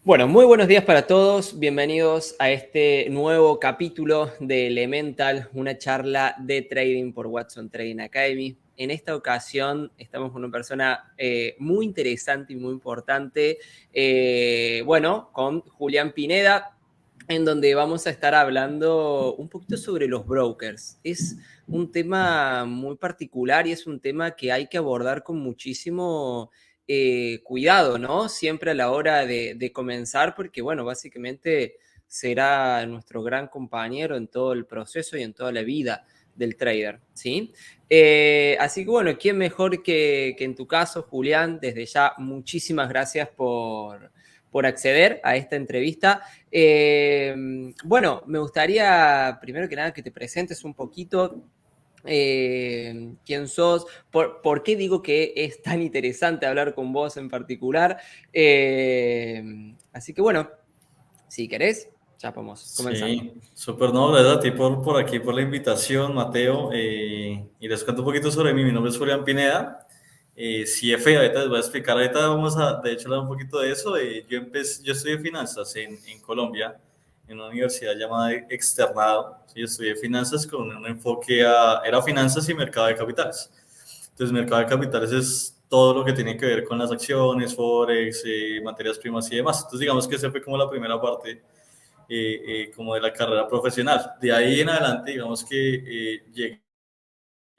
Bueno, muy buenos días para todos. Bienvenidos a este nuevo capítulo de Elemental, una charla de trading por Watson Trading Academy. En esta ocasión estamos con una persona muy interesante y muy importante, con Julián Pineda, en donde vamos a estar hablando un poquito sobre los brokers. Es un tema muy particular y es un tema que hay que abordar con muchísimo cuidado, ¿no? Siempre a la hora de comenzar, porque, bueno, básicamente será nuestro gran compañero en todo el proceso y en toda la vida del trader, ¿sí? Así que, bueno, ¿quién mejor que en tu caso, Julián? Desde ya, muchísimas gracias por acceder a esta entrevista. Me gustaría, primero que nada, que te presentes un poquito quién sos, por qué digo que es tan interesante hablar con vos en particular. Así que bueno, si querés, ya podemos comenzar. Sí, súper no, gracias a ti por aquí, por la invitación, Mateo. Y les cuento un poquito sobre mí. Mi nombre es Julián Pineda, CFA. Ahorita les voy a explicar, ahorita vamos a, de hecho, hablar un poquito de eso. Yo estudié finanzas en Colombia, en una universidad llamada Externado. Sí, estudié finanzas con un enfoque era finanzas y mercado de capitales. Entonces, mercado de capitales es todo lo que tiene que ver con las acciones, forex, materias primas y demás. Entonces, digamos que esa fue como la primera parte como de la carrera profesional. De ahí en adelante, digamos que llegué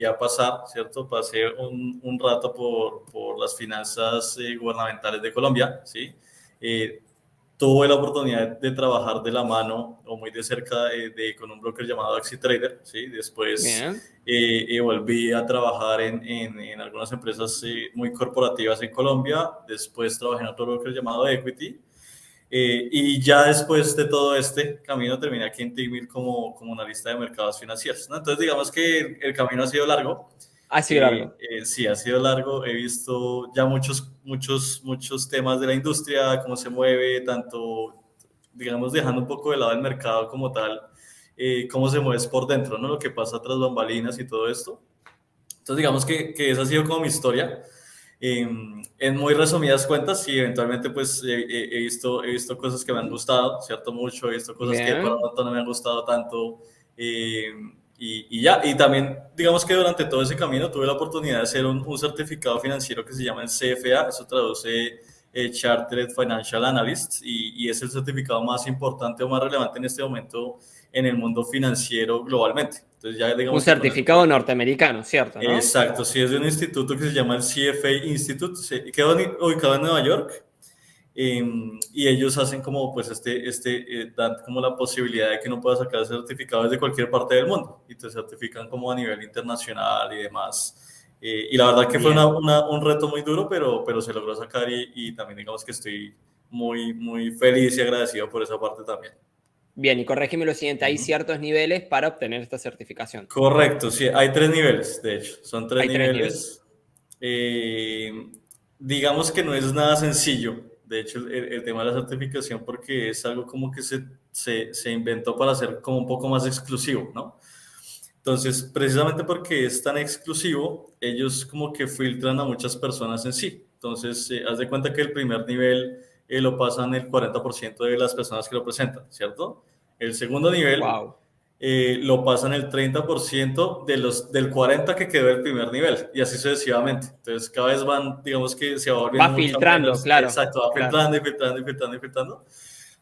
a pasar, ¿cierto? Pasé un rato por las finanzas gubernamentales de Colombia, ¿sí? Eh, Tuve la oportunidad de trabajar de la mano o muy de cerca con un broker llamado AxiTrader, ¿sí? Después Bien. volví a trabajar en algunas empresas muy corporativas en Colombia. Después trabajé en otro broker llamado Equity. Y ya después de todo este camino terminé aquí en Tigmil como analista de mercados financieros, ¿no? Entonces digamos que el camino ha sido largo. Ha sido largo. Sí, ha sido largo. He visto ya muchos temas de la industria, cómo se mueve, tanto, digamos, dejando un poco de lado el mercado como tal, cómo se mueve por dentro, ¿no? Lo que pasa tras bambalinas y todo esto. Entonces digamos que esa ha sido como mi historia. En muy resumidas cuentas, sí, eventualmente pues he visto cosas que me han gustado, ¿cierto? Mucho, he visto cosas que por Bien. pronto no me han gustado tanto. eh, y también, digamos que durante todo ese camino tuve la oportunidad de hacer un certificado financiero que se llama el CFA, eso traduce Chartered Financial Analyst, y es el certificado más importante o más relevante en este momento en el mundo financiero globalmente. Entonces ya Un digamos que con certificado esto. norteamericano, ¿cierto, no? Exacto, sí, es de un instituto que se llama el CFA Institute, queda ubicado en Nueva York, y ellos hacen como, pues, dan como la posibilidad de que uno pueda sacar certificados de cualquier parte del mundo, y te certifican como a nivel internacional y demás. Y la verdad que fue Bien. un reto muy duro, pero se logró sacar y también digamos que estoy muy feliz y agradecido por esa parte también. Bien, y corregime lo siguiente, hay Ujú. ciertos niveles para obtener esta certificación. Correcto, sí, hay tres niveles, de hecho, son tres Hay tres niveles. niveles. Eh, digamos que no es nada sencillo, de hecho, el tema de la certificación, porque es algo como que se inventó para ser como un poco más exclusivo, ¿no? Entonces, precisamente porque es tan exclusivo, ellos como que filtran a muchas personas en sí. Entonces, haz de cuenta que el primer nivel lo pasan el 40% de las personas que lo presentan, ¿cierto? El segundo nivel Wow. lo pasan el 30% del 40% que quedó del primer nivel, y así sucesivamente. Entonces, cada vez van, digamos que se va Va volviendo mucho filtrando, menos, claro, exacto, va claro. filtrando y filtrando y filtrando y filtrando.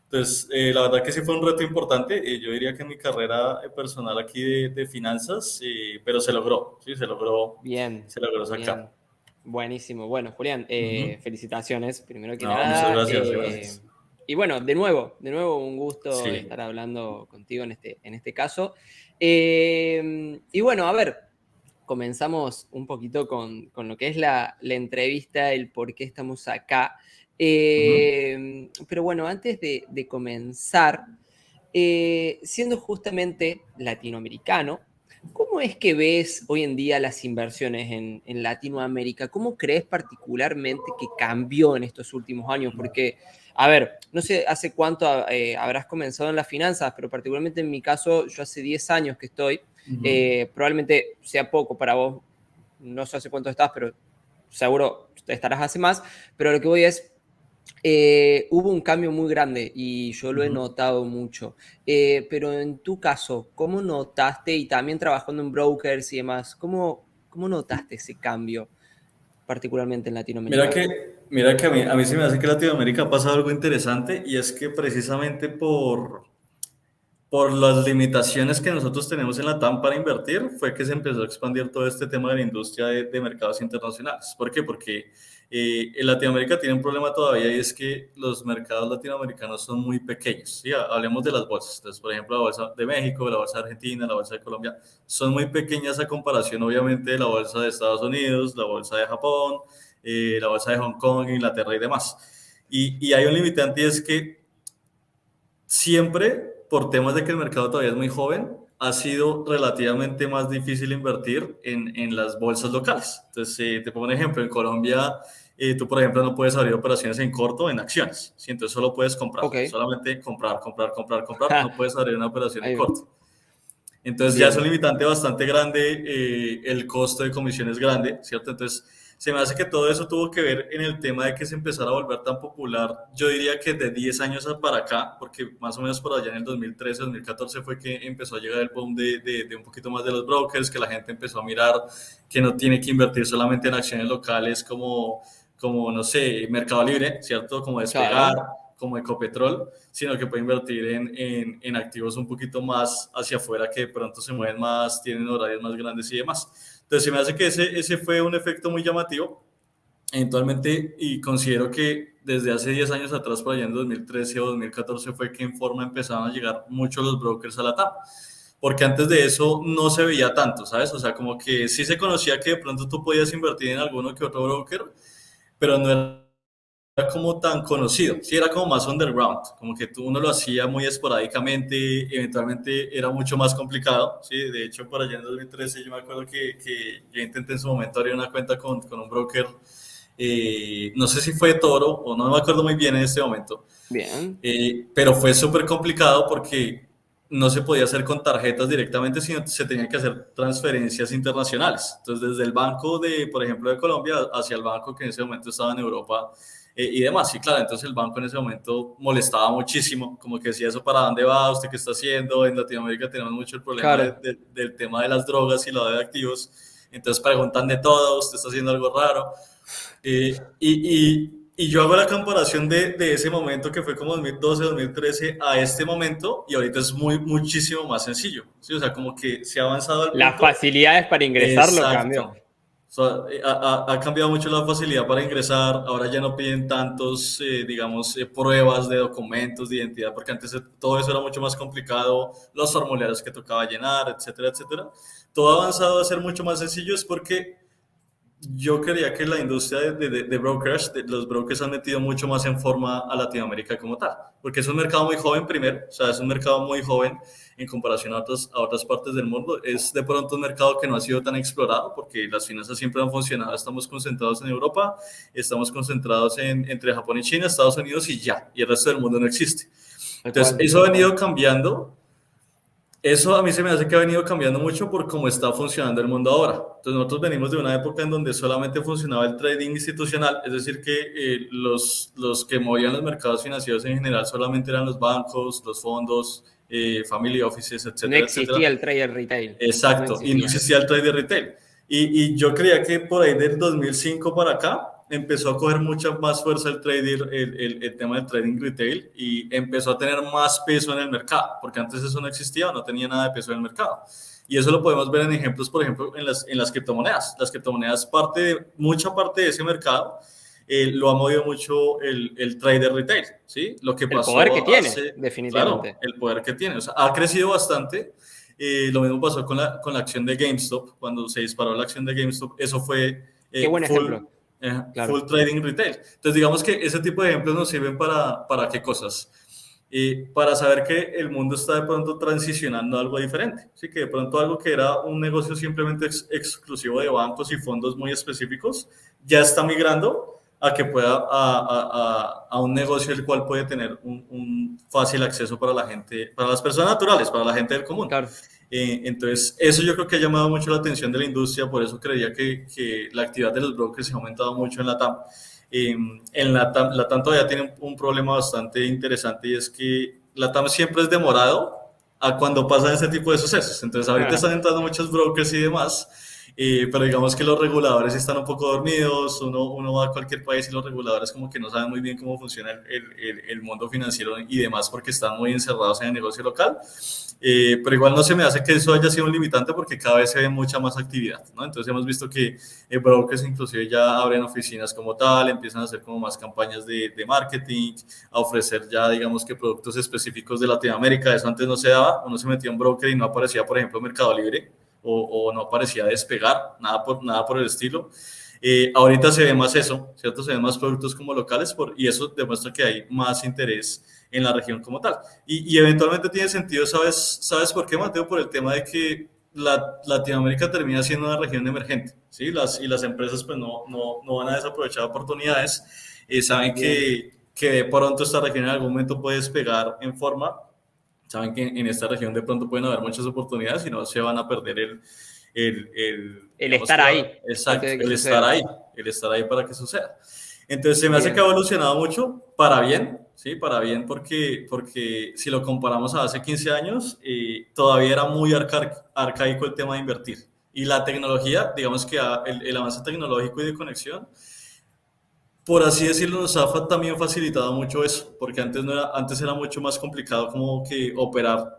Entonces, la verdad que sí fue un reto importante. Yo diría que en mi carrera personal aquí de finanzas, pero se logró, sí, Bien, se logró sacar. bien. Buenísimo. Bueno, Julián, Ujú. felicitaciones, primero que No, muchas nada. gracias, gracias. Y bueno, de nuevo un gusto Sí. estar hablando contigo en este caso. Y bueno, a ver, comenzamos un poquito con lo que es la entrevista, el por qué estamos acá. Ujú. Pero bueno, antes de comenzar, siendo justamente latinoamericano, ¿cómo es que ves hoy en día las inversiones en Latinoamérica? ¿Cómo crees particularmente que cambió en estos últimos años? Porque, a ver, no sé hace cuánto habrás comenzado en las finanzas, pero particularmente en mi caso, yo hace 10 años que estoy, Ujú. probablemente sea poco para vos, no sé hace cuánto estás, pero seguro estarás hace más, pero lo que voy es, Hubo un cambio muy grande y yo lo he Ujú. notado mucho. Pero en tu caso, ¿cómo notaste, y también trabajando en brokers y demás, cómo notaste ese cambio, particularmente en Mira Latinoamérica? que a mí se me hace que en Latinoamérica ha pasado algo interesante y es que precisamente por las limitaciones que nosotros tenemos en la TAM para invertir, fue que se empezó a expandir todo este tema de la industria de mercados internacionales. ¿Por qué? Porque en Latinoamérica tiene un problema todavía y es que los mercados latinoamericanos son muy pequeños. ¿Sí? Hablemos de las bolsas. Entonces, por ejemplo, la bolsa de México, la bolsa de Argentina, la bolsa de Colombia, son muy pequeñas a comparación, obviamente, de la bolsa de Estados Unidos, la bolsa de Japón, la bolsa de Hong Kong, Inglaterra y demás. Y hay un limitante y es que siempre, por temas de que el mercado todavía es muy joven, ha sido relativamente más difícil invertir en las bolsas locales. Entonces, te pongo un ejemplo, en Colombia, tú, por ejemplo, no puedes abrir operaciones en corto en acciones, ¿sí? Entonces solo puedes comprar, Ok. solamente comprar, comprar, comprar, comprar, Ja, no puedes abrir una operación en ahí, corto. Entonces ya es un bien. limitante bastante grande, el costo de comisión es grande, ¿cierto? Entonces se me hace que todo eso tuvo que ver en el tema de que se empezara a volver tan popular, yo diría que de 10 años para acá, porque más o menos por allá en el 2013, 2014 fue que empezó a llegar el boom de un poquito más de los brokers, que la gente empezó a mirar que no tiene que invertir solamente en acciones locales como no sé, Mercado Libre, ¿cierto? Como Despegar, Claro. como Ecopetrol, sino que puede invertir en activos un poquito más hacia afuera que de pronto se mueven más, tienen horarios más grandes y demás. Entonces se me hace que ese fue un efecto muy llamativo eventualmente y considero que desde hace 10 años atrás, por allá en 2013 o 2014, fue que en forma empezaron a llegar muchos los brokers a la TAP. Porque antes de eso no se veía tanto, ¿sabes? O sea, como que sí se conocía que de pronto tú podías invertir en alguno que otro broker, pero no era como tan conocido, sí, era como más underground, como que uno lo hacía muy esporádicamente, eventualmente era mucho más complicado, sí, de hecho por allá en 2013 yo me acuerdo que yo intenté en su momento abrir una cuenta con un broker, no sé si fue Toro o no me acuerdo muy bien en este momento, Bien. pero fue súper complicado porque no se podía hacer con tarjetas directamente, sino se tenían que hacer transferencias internacionales. Entonces, desde el banco de, por ejemplo, de Colombia hacia el banco que en ese momento estaba en Europa y demás. Y claro, entonces el banco en ese momento molestaba muchísimo, como que decía eso, ¿para dónde va? ¿Usted qué está haciendo? En Latinoamérica tenemos mucho el problema Claro. del tema de las drogas y la de activos. Entonces preguntan de todo, usted está haciendo algo raro. Y yo hago la comparación de ese momento que fue como 2012, 2013 a este momento y ahorita es muchísimo más sencillo. ¿Sí? O sea, como que se ha avanzado al Las punto. facilidades para ingresarlo cambió. Exacto. O sea, ha cambiado mucho la facilidad para ingresar. Ahora ya no piden tantos, digamos, pruebas de documentos de identidad, porque antes todo eso era mucho más complicado, los formularios que tocaba llenar, etcétera, etcétera. Todo ha avanzado a ser mucho más sencillo, es porque yo creía que la industria de brokers, los brokers han metido mucho más en forma a Latinoamérica como tal, porque es un mercado muy joven primero, o sea, es un mercado muy joven en comparación a otras partes del mundo. Es de pronto un mercado que no ha sido tan explorado porque las finanzas siempre han funcionado. Estamos concentrados en Europa, estamos concentrados entre Japón y China, Estados Unidos y ya, y el resto del mundo no existe. Tal Entonces, cual, eso ha tal venido cual. cambiando, eso a mí se me hace que ha venido cambiando mucho por cómo está funcionando el mundo ahora. Entonces nosotros venimos de una época en donde solamente funcionaba el trading institucional, es decir, que los que movían los mercados financieros en general solamente eran los bancos, los fondos, family offices, No etcétera, etcétera. existía el trader retail. No Exacto, y no existía. existía el trade de retail. Y yo creía que por ahí del 2005 para acá empezó a coger mucha más fuerza el trader, el tema del trading retail y empezó a tener más peso en el mercado, porque antes eso no existía, no tenía nada de peso en el mercado. Y eso lo podemos ver en ejemplos, por ejemplo, en las criptomonedas. Las criptomonedas, mucha parte de ese mercado lo ha movido mucho el trader retail, ¿sí? Lo que El poder que pasó tiene, hace, claro, definitivamente. el poder que tiene. O sea, ha crecido bastante, lo mismo pasó con la acción de GameStop, cuando se disparó la acción de GameStop, eso fue Qué buen ejemplo. full Claro. trading retail. Entonces, digamos que ese tipo de ejemplos nos sirven para qué cosas. Para saber que el mundo está de pronto transicionando a algo diferente. Así que de pronto algo que era un negocio simplemente exclusivo de bancos y fondos muy específicos, ya está migrando a que pueda a un negocio el cual puede tener un fácil acceso para la gente, para las personas naturales, para la gente del común. Claro. Entonces, eso yo creo que ha llamado mucho la atención de la industria, por eso creía que la actividad de los brokers se ha aumentado mucho en la TAM. En LATAM todavía tiene un problema bastante interesante y es que LATAM siempre es demorado a cuando pasan este tipo de sucesos. Entonces ahorita están entrando muchos brokers y demás, pero digamos que los reguladores están un poco dormidos, uno va a cualquier país y los reguladores como que no saben muy bien cómo funciona el mundo financiero y demás porque están muy encerrados en el negocio local. Pero igual no se me hace que eso haya sido un limitante porque cada vez se ve mucha más actividad, ¿no? Entonces hemos visto que brokers inclusive ya abren oficinas como tal, empiezan a hacer como más campañas de marketing, a ofrecer ya digamos que productos específicos de Latinoamérica. Eso antes no se daba, uno se metía en broker y no aparecía, por ejemplo, Mercado Libre o no aparecía Despegar, nada por el estilo. Ahorita se ve más eso, ¿cierto? Se ven más productos como locales y eso demuestra que hay más interés en la región como tal. Y eventualmente tiene sentido, ¿sabes por qué, Mateo? Por el tema de que Latinoamérica termina siendo una región emergente, ¿sí? Las empresas pues no van a desaprovechar oportunidades, saben Bien. que de pronto esta región en algún momento puede despegar en forma, saben que en esta región de pronto pueden haber muchas oportunidades y no se van a perder El digamos estar que ahí antes exacto, de que suceda. el estar ahí para que suceda. Entonces se me hace que ha Bien. evolucionado mucho para bien, ¿sí? Para bien porque si lo comparamos a hace 15 años, todavía era muy arcaico el tema de invertir. Y la tecnología, digamos que el avance tecnológico y de conexión, por así decirlo, nos ha también facilitado mucho eso, porque antes era mucho más complicado como que operar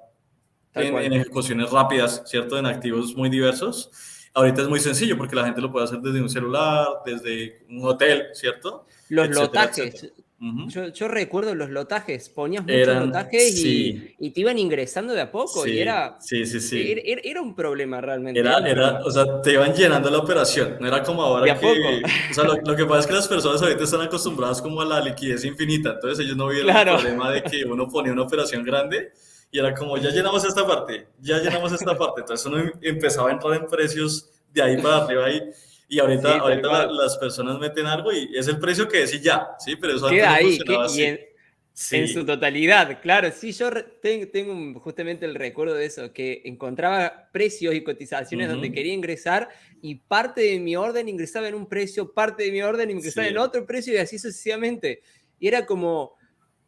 Tal en cual. ejecuciones rápidas, ¿cierto? En activos muy diversos. Ahorita es muy sencillo porque la gente lo puede hacer desde un celular, desde un hotel, ¿cierto? Los Etcétera, etcétera. lotajes. Ujú. Yo recuerdo los lotajes. Ponías muchos lotajes Sí, y te iban ingresando de a poco y sí. era un problema realmente. Era un problema. O sea, te iban llenando la operación, no era como De ahora a poco. o sea, lo que pasa es que las personas ahorita están acostumbradas como a la liquidez infinita, entonces ellos no vieron el Claro. problema de que uno ponía una operación grande y era como, ya llenamos esta parte, entonces uno empezaba a entrar en precios de ahí para arriba ahí, y Sí, tal ahorita cual. las personas meten algo y es el precio que es y ya, sí, pero eso antes Queda no ahí. funcionaba Y así. en su Sí. totalidad, claro. Sí, yo tengo justamente el recuerdo de eso, que encontraba precios y cotizaciones donde Ujú. quería ingresar y parte de mi orden ingresaba en un precio, parte de mi orden ingresaba en Sí. otro precio y así sucesivamente. Y era como,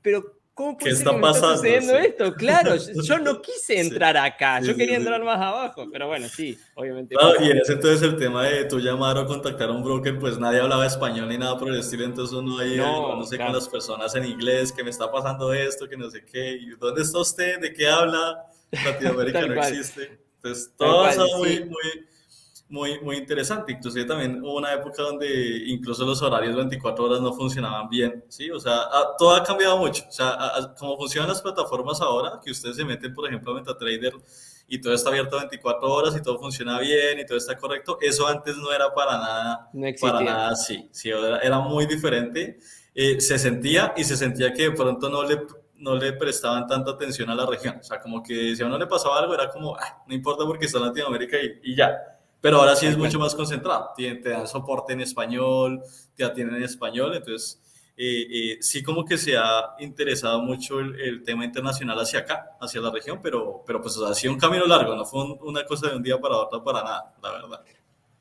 pero ¿cómo ¿Qué puede ser que está me está pasando? sucediendo Sí. esto? Claro, yo no quise Sí, entrar acá, yo quería entrar sí. más abajo, pero bueno, sí, obviamente Claro, y pasa. en ese entonces el tema de tú llamar o contactar a un broker, pues nadie hablaba español ni nada por el estilo, entonces uno ahí No, ayudándose con claro, las personas en inglés, que me está pasando esto, que no sé qué, y ¿dónde está usted? ¿De qué habla? Latinoamérica tal no cual, existe. Entonces tal todo ha cual, estado sí. muy interesante. Inclusive también hubo una época donde incluso los horarios 24 horas no funcionaban bien, ¿sí? O sea, todo ha cambiado mucho. O sea, como funcionan las plataformas ahora, que ustedes se meten, por ejemplo, a MetaTrader y todo está abierto 24 horas y todo funciona bien y todo está correcto, eso antes no era No para existía. nada así. Sí, era muy diferente. Se sentía que de pronto no le prestaban tanta atención a la región. O sea, como que si a uno le pasaba algo, era como, "Ah, no importa porque está en Latinoamérica y ya". Pero ahora sí es Tal mucho cual. más concentrado. Te dan soporte en español, te atienden en español. Entonces, sí como que se ha interesado mucho el tema internacional hacia acá, hacia la región, pero pues o sea, ha sido un camino largo, no fue una cosa de un día para otro para nada, la verdad.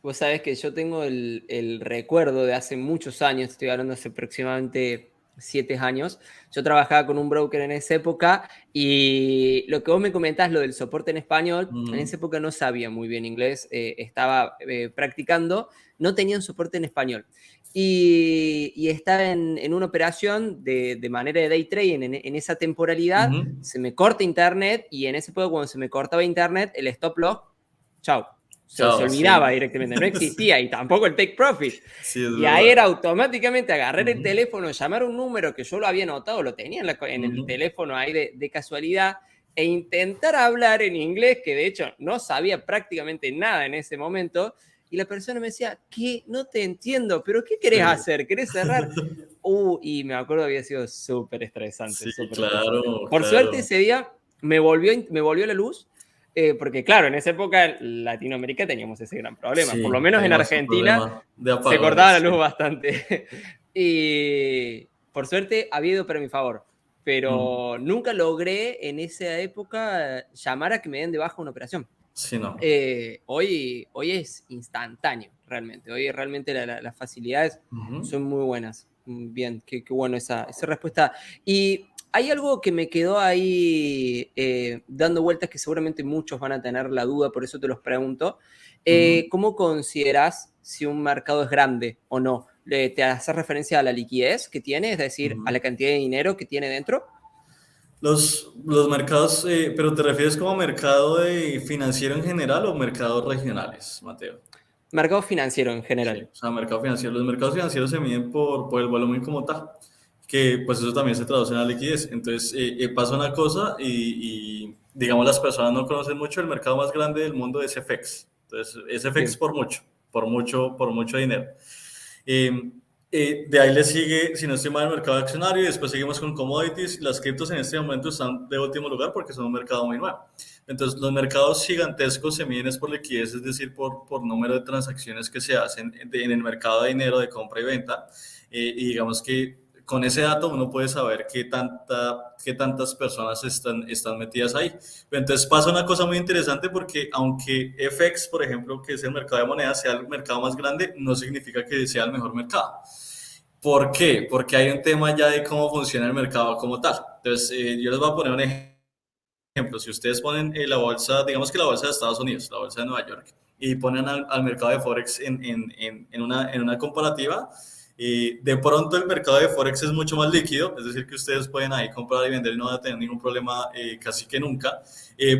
Vos sabés que yo tengo el recuerdo de hace muchos años, estoy hablando hace aproximadamente 7 años. Yo trabajaba con un broker en esa época y lo que vos me comentás, lo del soporte en español, en esa Ujú, época no sabía muy bien inglés, estaba practicando, no tenía un soporte en español. Y estaba en una operación de manera de day trading en esa temporalidad, ujú. se me corta internet y en ese época cuando se me cortaba internet, el stop loss, chao, se Chao, sí. olvidaba directamente, no existía y tampoco el take profit. Sí, es Y ahí era verdad. automáticamente agarrar el Ujú, teléfono, llamar un número que yo lo había notado, lo tenía en el ujú. teléfono ahí de casualidad, e intentar hablar en inglés, que de hecho no sabía prácticamente nada en ese momento, y la persona me decía, ¿qué? No te entiendo, pero ¿qué querés Sí. hacer? ¿Querés cerrar? Y me acuerdo había sido súper estresante, Sí, súper estresante. claro, Por suerte claro. ese día me volvió la luz, porque claro, en esa época en Latinoamérica teníamos ese gran problema. Por lo Sí, menos en teníamos un Argentina problema de se cortaba la apagones, sí. luz bastante. Y por suerte había ido para mi favor. Mm, Pero nunca logré en esa época llamar a que me den de baja una operación. sí, no. Hoy es instantáneo, realmente. Hoy realmente las facilidades Ujú. son muy buenas. Bien, qué bueno esa respuesta. Y hay algo que me quedó ahí dando vueltas que seguramente muchos van a tener la duda, por eso te los pregunto. Ujú, ¿Cómo consideras si un mercado es grande o no? ¿Te haces referencia a la liquidez que tiene, es decir, a ujú. la cantidad de dinero que tiene dentro? Los mercados, pero ¿te refieres como mercado financiero en general o mercados regionales, Mateo? Mercado financiero en Sí, general. o sea, mercado financiero. Los mercados financieros se miden por el volumen como tal, que pues eso también se traduce en la liquidez. Entonces, pasa una cosa digamos, las personas no conocen mucho. El mercado más grande del mundo es FX. Entonces, es FX Bien, por mucho dinero. Eh, de ahí le sigue, si no estoy mal, el mercado accionario y después seguimos con commodities. Las criptos en este momento están de último lugar porque son un mercado muy nuevo. Entonces, los mercados gigantescos se miden es por liquidez, es decir, por número de transacciones que se hacen en el mercado de dinero de compra y venta. Y digamos que con ese dato uno puede saber qué tantas personas están metidas ahí. Pero entonces pasa una cosa muy interesante porque aunque FX, por ejemplo, que es el mercado de monedas, sea el mercado más grande, no significa que sea el mejor mercado. ¿Por qué? Porque hay un tema ya de cómo funciona el mercado como tal. Entonces, yo les voy a poner un ejemplo. Si ustedes ponen la bolsa, digamos que la bolsa de Estados Unidos, la bolsa de Nueva York, y ponen al mercado de Forex en una comparativa, de pronto el mercado de Forex es mucho más líquido, es decir, que ustedes pueden ahí comprar y vender y no van a tener ningún problema casi que nunca,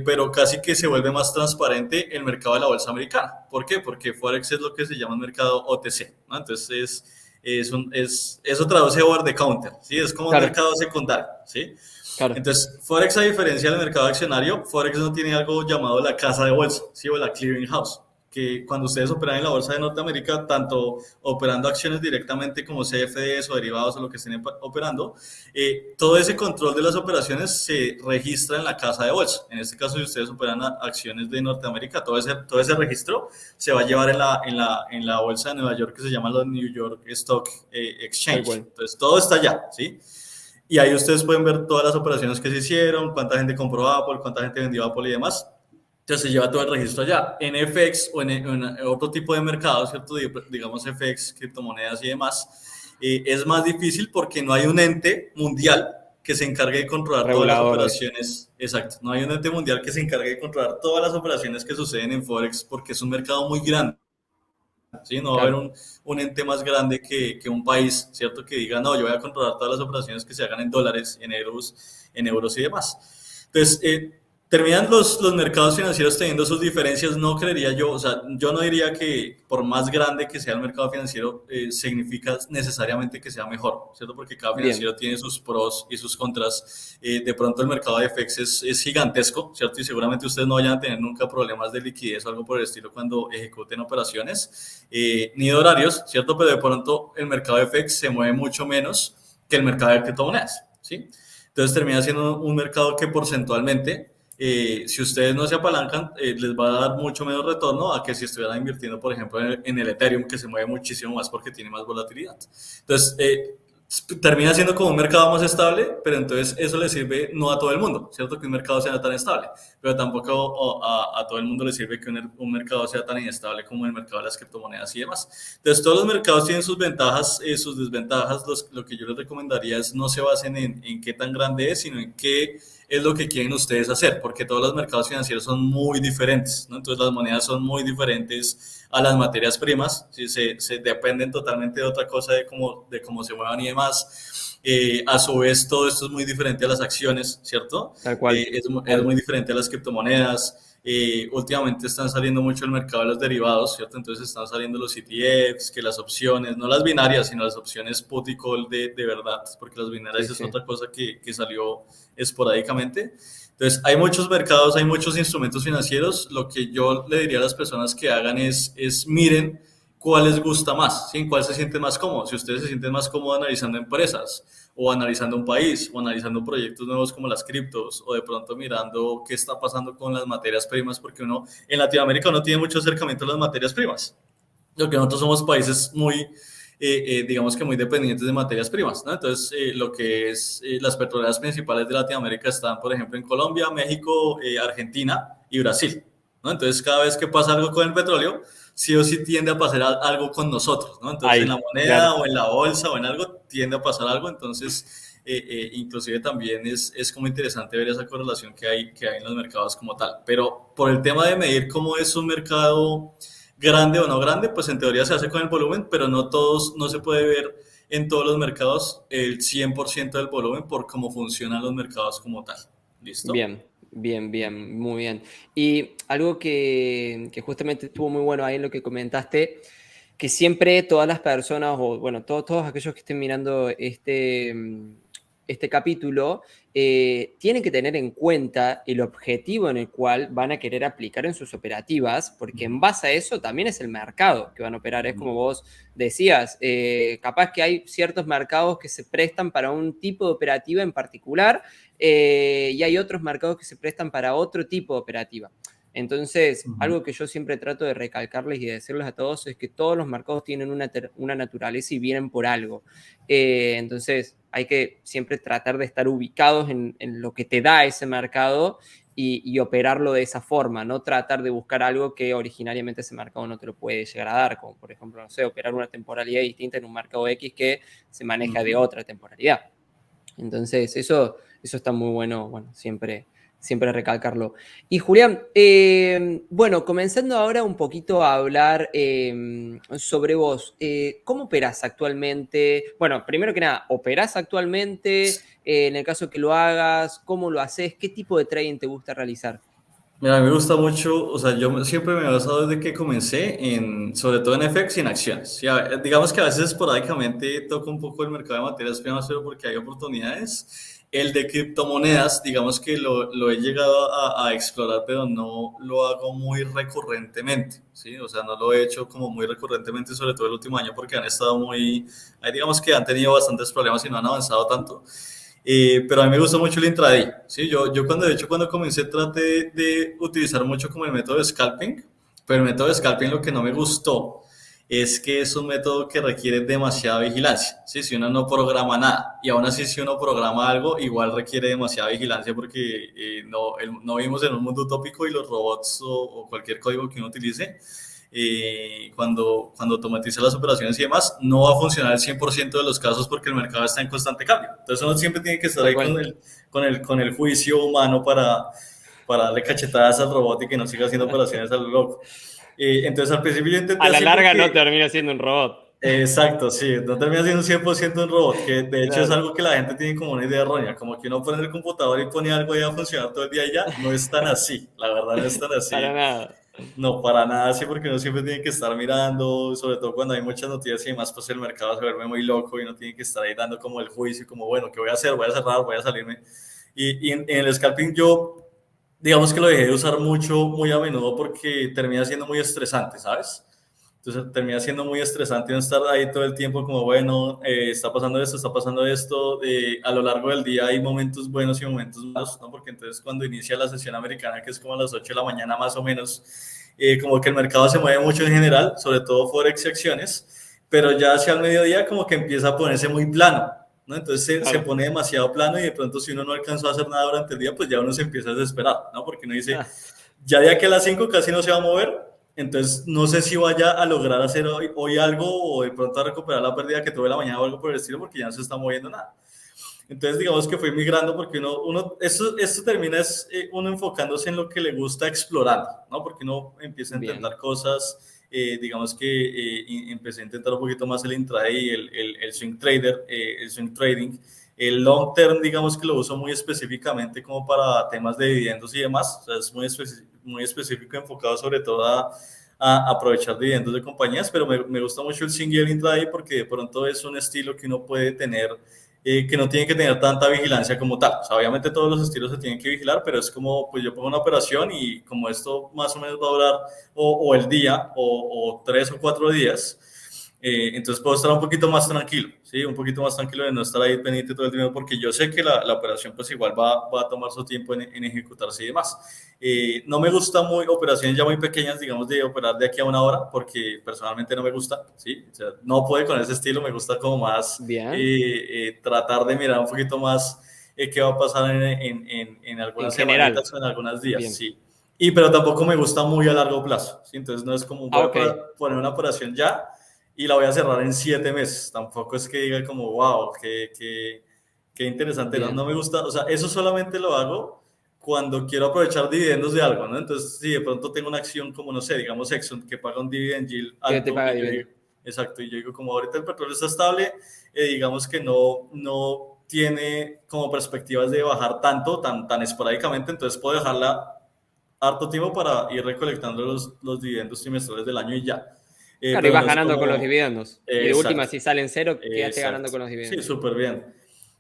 pero casi que se vuelve más transparente el mercado de la bolsa americana. ¿Por qué? Porque Forex es lo que se llama un mercado OTC, ¿no? Entonces eso traduce over the counter, ¿sí? Es como un claro, mercado secundario, ¿sí? claro. Entonces, Forex, a diferencia del mercado accionario, Forex no tiene algo llamado la casa de bolsa, ¿sí? O la clearing house, que cuando ustedes operan en la bolsa de Norteamérica, tanto operando acciones directamente como CFDs o derivados o lo que estén operando, todo ese control de las operaciones se registra en la casa de bolsa. En este caso, si ustedes operan acciones de Norteamérica, todo ese registro se va a llevar en la bolsa de Nueva York, que se llama la New York Stock Tal Exchange. cual. Entonces, todo está allá, ¿sí? Y ahí ustedes pueden ver todas las operaciones que se hicieron, cuánta gente compró Apple, cuánta gente vendió Apple y demás. Entonces se lleva todo el registro allá. En FX o en otro tipo de mercado, ¿cierto? Digamos FX, criptomonedas y demás, es más difícil porque no hay un ente mundial que se encargue de controlar todas las Regulador, dice. operaciones. Exacto, no hay un ente mundial que se encargue de controlar todas las operaciones que suceden en Forex porque es un mercado muy grande. ¿Sí? No va a haber Claro. un ente más grande que un país, ¿cierto? Que diga, no, yo voy a controlar todas las operaciones que se hagan en dólares, en euros y demás. Entonces, terminan los mercados financieros teniendo sus diferencias, no creería yo, o sea, yo no diría que por más grande que sea el mercado financiero, significa necesariamente que sea mejor, ¿cierto? Porque cada Bien. financiero tiene sus pros y sus contras. De pronto el mercado de FX es gigantesco, ¿cierto? Y seguramente ustedes no vayan a tener nunca problemas de liquidez o algo por el estilo cuando ejecuten operaciones, ni de horarios, ¿cierto? Pero de pronto el mercado de FX se mueve mucho menos que el mercado de criptomonedas, ¿sí? Entonces termina siendo un mercado que porcentualmente, si ustedes no se apalancan, les va a dar mucho menos retorno a que si estuvieran invirtiendo, por ejemplo, en el Ethereum, que se mueve muchísimo más porque tiene más volatilidad. Entonces, termina siendo como un mercado más estable, pero entonces eso le sirve no a todo el mundo, ¿cierto? Que un mercado sea tan estable, pero tampoco a todo el mundo le sirve que un mercado sea tan inestable como el mercado de las criptomonedas y demás. Entonces, todos los mercados tienen sus ventajas, sus desventajas. Lo que yo les recomendaría es no se basen en qué tan grande es, sino en qué es lo que quieren ustedes hacer, porque todos los mercados financieros son muy diferentes, ¿no? Entonces las monedas son muy diferentes a las materias primas, ¿sí? Se dependen totalmente de otra cosa, de cómo se muevan y demás. A su vez, todo esto es muy diferente a las acciones, ¿cierto? Tal cual. Es muy diferente a las criptomonedas. Últimamente están saliendo mucho el mercado de los derivados, ¿cierto? Entonces están saliendo los ETFs, que las opciones, no las binarias, sino las opciones put y call de verdad, porque las binarias Sí, es sí. otra cosa que salió esporádicamente. Entonces, hay muchos mercados, hay muchos instrumentos financieros. Lo que yo le diría a las personas que hagan es miren cuál les gusta más, ¿sí? En cuál se sienten más cómodos. Si ustedes se sienten más cómodos analizando empresas, o analizando un país, o analizando proyectos nuevos como las criptos, o de pronto mirando qué está pasando con las materias primas, porque uno en Latinoamérica no tiene mucho acercamiento a las materias primas. Lo que nosotros somos países muy, digamos que muy dependientes de materias primas, ¿no? Entonces, lo que es las petroleras principales de Latinoamérica están, por ejemplo, en Colombia, México, Argentina y Brasil, ¿no? Entonces, cada vez que pasa algo con el petróleo, sí o sí tiende a pasar algo con nosotros, ¿no? Entonces en la Ahí, moneda claro. o en la bolsa o en algo tiende a pasar algo, entonces inclusive también es como interesante ver esa correlación que hay en los mercados como tal. Pero por el tema de medir cómo es un mercado grande o no grande, pues en teoría se hace con el volumen, pero no todos, no se puede ver en todos los mercados el 100% del volumen por cómo funcionan los mercados como tal. ¿Listo? Bien, bien, bien, muy bien. Y algo que justamente estuvo muy bueno ahí en lo que comentaste, que siempre todas las personas, o bueno, todos aquellos que estén mirando este capítulo, tienen que tener en cuenta el objetivo en el cual van a querer aplicar en sus operativas, porque en base a eso también es el mercado que van a operar. Es como vos decías, capaz que hay ciertos mercados que se prestan para un tipo de operativa en particular, y hay otros mercados que se prestan para otro tipo de operativa. Entonces, Ujú. algo que yo siempre trato de recalcarles y de decirles a todos es que todos los mercados tienen una naturaleza y vienen por algo. Entonces, hay que siempre tratar de estar ubicados en lo que te da ese mercado y operarlo de esa forma, no tratar de buscar algo que originariamente ese mercado no te lo puede llegar a dar, como por ejemplo, no sé, operar una temporalidad distinta en un mercado X que se maneja de Ujú. otra temporalidad. Entonces, eso está muy bueno, bueno, siempre recalcarlo. Y Julián, bueno, comenzando ahora un poquito a hablar sobre vos, ¿cómo operás actualmente? Bueno, primero que nada, ¿operás actualmente? En el caso que lo hagas, ¿cómo lo haces? ¿Qué tipo de trading te gusta realizar? Mira, a mí me gusta mucho, o sea, siempre me he basado desde que comencé en, sobre todo en FX y en acciones. Y digamos que a veces esporádicamente toco un poco el mercado de materias primas, pero porque hay oportunidades. El de criptomonedas, digamos que lo he llegado a explorar, pero no lo hago muy recurrentemente, ¿sí? O sea, no lo he hecho como muy recurrentemente, sobre todo el último año, porque han estado muy, ahí digamos que han tenido bastantes problemas y no han avanzado tanto. Pero a mí me gusta mucho el intraday, ¿sí? Yo cuando, de hecho, cuando comencé traté de utilizar mucho como el método de scalping, pero el método de scalping lo que no me gustó es que es un método que requiere demasiada vigilancia, ¿sí? Si uno no programa nada, y aún así si uno programa algo, igual requiere demasiada vigilancia porque no vivimos en un mundo utópico y los robots o cualquier código que uno utilice cuando automatiza las operaciones y demás, no va a funcionar el 100% de los casos porque el mercado está en constante cambio. Entonces uno siempre tiene que estar Tal ahí cual. con el juicio humano para darle cachetadas al robot y que no siga haciendo operaciones a lo loco. Entonces al principio yo intenté A la así larga no porque termina siendo un robot. exacto, sí, no termina siendo un 100% un robot, que de hecho es Claro, algo que la gente tiene como una idea errónea, como que uno pone el computador y pone algo y va a funcionar todo el día y ya, no es tan así, la verdad no es tan para así. nada. No, para nada, sí, porque uno siempre tiene que estar mirando, sobre todo cuando hay muchas noticias y demás, pues el mercado se vuelve muy loco y uno tiene que estar ahí dando como el juicio, como, bueno, ¿qué voy a hacer? ¿Voy a cerrar? ¿Voy a salirme? Y en el scalping yo, digamos que lo dejé de usar mucho, muy a menudo, porque termina siendo muy estresante, ¿sabes? Entonces termina siendo muy estresante no estar ahí todo el tiempo como, bueno, está pasando esto, a lo largo del día hay momentos buenos y momentos malos, ¿no? Porque entonces cuando inicia la sesión americana, que es como a las 8 de la mañana más o menos, como que el mercado se mueve mucho en general, sobre todo Forex y acciones, pero ya hacia el mediodía como que empieza a ponerse muy plano, ¿no? Entonces se Claro. pone demasiado plano y de pronto si uno no alcanzó a hacer nada durante el día, pues ya uno se empieza a desesperar, ¿no? Porque uno dice, ya de aquí a las 5 casi no se va a mover, entonces no sé si vaya a lograr hacer hoy algo o de pronto a recuperar la pérdida que tuve la mañana o algo por el estilo porque ya no se está moviendo nada. Entonces digamos que fue migrando porque esto termina es uno enfocándose en lo que le gusta explorando, ¿no? Porque uno empieza a Bien, intentar cosas, digamos que empecé a intentar un poquito más el intraday, el swing trader, el swing trading. El long term, digamos que lo uso muy específicamente como para temas de dividendos y demás. O sea, es muy específico, enfocado sobre todo a aprovechar dividendos de compañías, pero me gusta mucho el swing y el intraday porque de pronto es un estilo que uno puede tener que no tiene que tener tanta vigilancia como tal. O sea, obviamente todos los estilos se tienen que vigilar, pero es como, pues yo pongo una operación y como esto más o menos va a durar o el día o 3 o 4 días, entonces puedo estar un poquito más tranquilo, ¿sí? Un poquito más tranquilo de no estar ahí pendiente todo el tiempo porque yo sé que la operación pues igual va a tomar su tiempo en ejecutarse y demás. No me gusta muy operaciones ya muy pequeñas, digamos, de operar de aquí a una hora, porque personalmente no me gusta, ¿sí? O sea, no puede con ese estilo, me gusta como más bien. tratar de mirar un poquito más qué va a pasar en En algunas general, semanitas o en algunos días, bien. sí. pero tampoco me gusta muy a largo plazo, ¿sí? Entonces no es como Ah, voy a ok, poner una operación ya y la voy a cerrar en 7 meses. Tampoco es que diga como, wow, qué interesante. No, bien. no me gusta, o sea, eso solamente lo hago cuando quiero aprovechar dividendos de algo, ¿no? Entonces, si de pronto tengo una acción como, no sé, digamos Exxon, que paga un dividend yield ¿Qué te alto paga y yo dividendo? digo, exacto, y yo digo, como ahorita el petróleo está estable, digamos que no tiene como perspectivas de bajar tanto, tan esporádicamente, entonces puedo dejarla harto tiempo para ir recolectando los dividendos trimestrales del año y ya. Claro, y Pero vas no es ganando con los como, dividendos. Y de última, exacto, si salen cero, quedaste ganando exacto. con los Sí, dividendos. súper bien.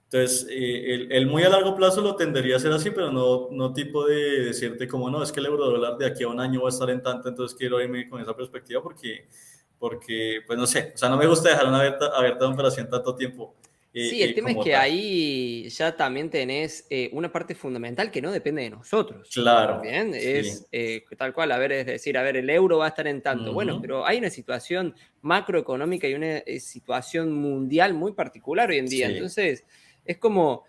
Entonces, el muy a largo plazo lo tendería a hacer así, pero no tipo de decirte como, no, es que el euro dólar de aquí a un año va a estar en tanto, entonces quiero irme con esa perspectiva porque pues no sé, o sea, no me gusta dejar una abierta una operación tanto tiempo Sí, el tema es como que tal. ahí ya también tenés una parte fundamental que no depende de nosotros. Claro, Bien, sí. es tal cual, a ver, es decir, a ver, el euro va a estar en tanto. Bueno, Ujú. pero hay una situación macroeconómica y una situación mundial muy particular hoy en día. Sí, Entonces, es como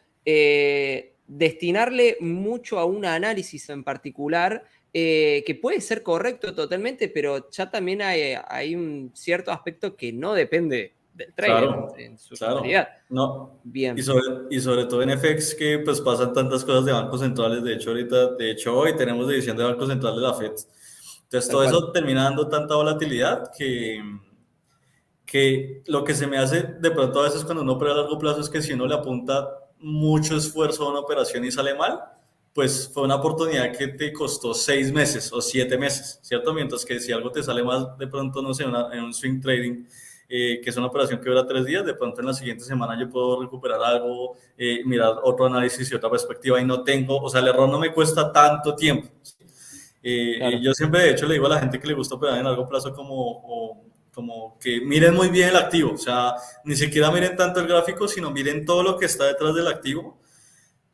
destinarle mucho a un análisis en particular que puede ser correcto totalmente, pero ya también hay un cierto aspecto que no depende del trader claro, en su claro. totalidad. No, y Bien, sobre todo en FX que pues pasan tantas cosas de bancos centrales, de hecho hoy tenemos división de Banco Central de la Fed. Entonces tal todo cual. eso termina dando tanta volatilidad que lo que se me hace de pronto a veces cuando uno opera a largo plazo es que si uno le apunta mucho esfuerzo a una operación y sale mal, pues fue una oportunidad que te costó 6 meses o 7 meses, ¿cierto? Mientras que si algo te sale mal, de pronto, no sé, en un swing trading, que es una operación que dura 3 días, de pronto en la siguiente semana yo puedo recuperar algo, mirar otro análisis y otra perspectiva y no tengo, o sea, el error no me cuesta tanto tiempo. Y Claro. yo siempre, de hecho, le digo a la gente que le gusta operar en largo plazo como que miren muy bien el activo, o sea, ni siquiera miren tanto el gráfico, sino miren todo lo que está detrás del activo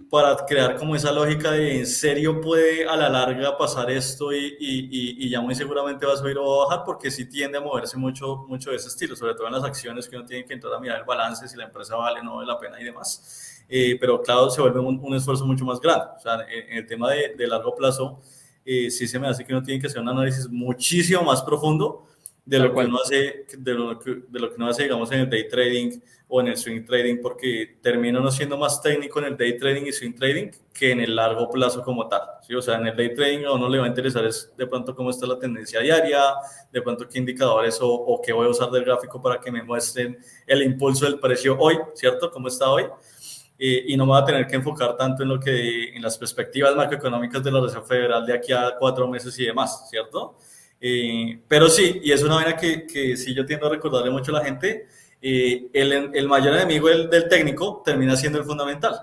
para crear como esa lógica de en serio puede a la larga pasar esto y ya muy seguramente va a subir o va a bajar porque sí tiende a moverse mucho de ese estilo, sobre todo en las acciones que uno tiene que entrar a mirar el balance, si la empresa vale o no vale la pena y demás. Pero claro, se vuelve un esfuerzo mucho más grande. O sea, en el tema de largo plazo, sí se me hace que uno tiene que hacer un análisis muchísimo más profundo de Tal lo que cual. uno hace, de lo que uno hace, digamos, en el day trading o en el swing trading, porque termina uno siendo más técnico en el day trading y swing trading que en el largo plazo como tal, ¿sí? O sea, en el day trading a uno le va a interesar es de pronto cómo está la tendencia diaria, de pronto qué indicadores o qué voy a usar del gráfico para que me muestren el impulso del precio hoy, ¿cierto? ¿Cómo está hoy? Y no me va a tener que enfocar tanto en las perspectivas macroeconómicas de la Reserva Federal de aquí a 4 meses y demás, ¿cierto? Pero sí, y es una vaina que sí yo tiendo a recordarle mucho a la gente, el mayor enemigo del técnico termina siendo el fundamental,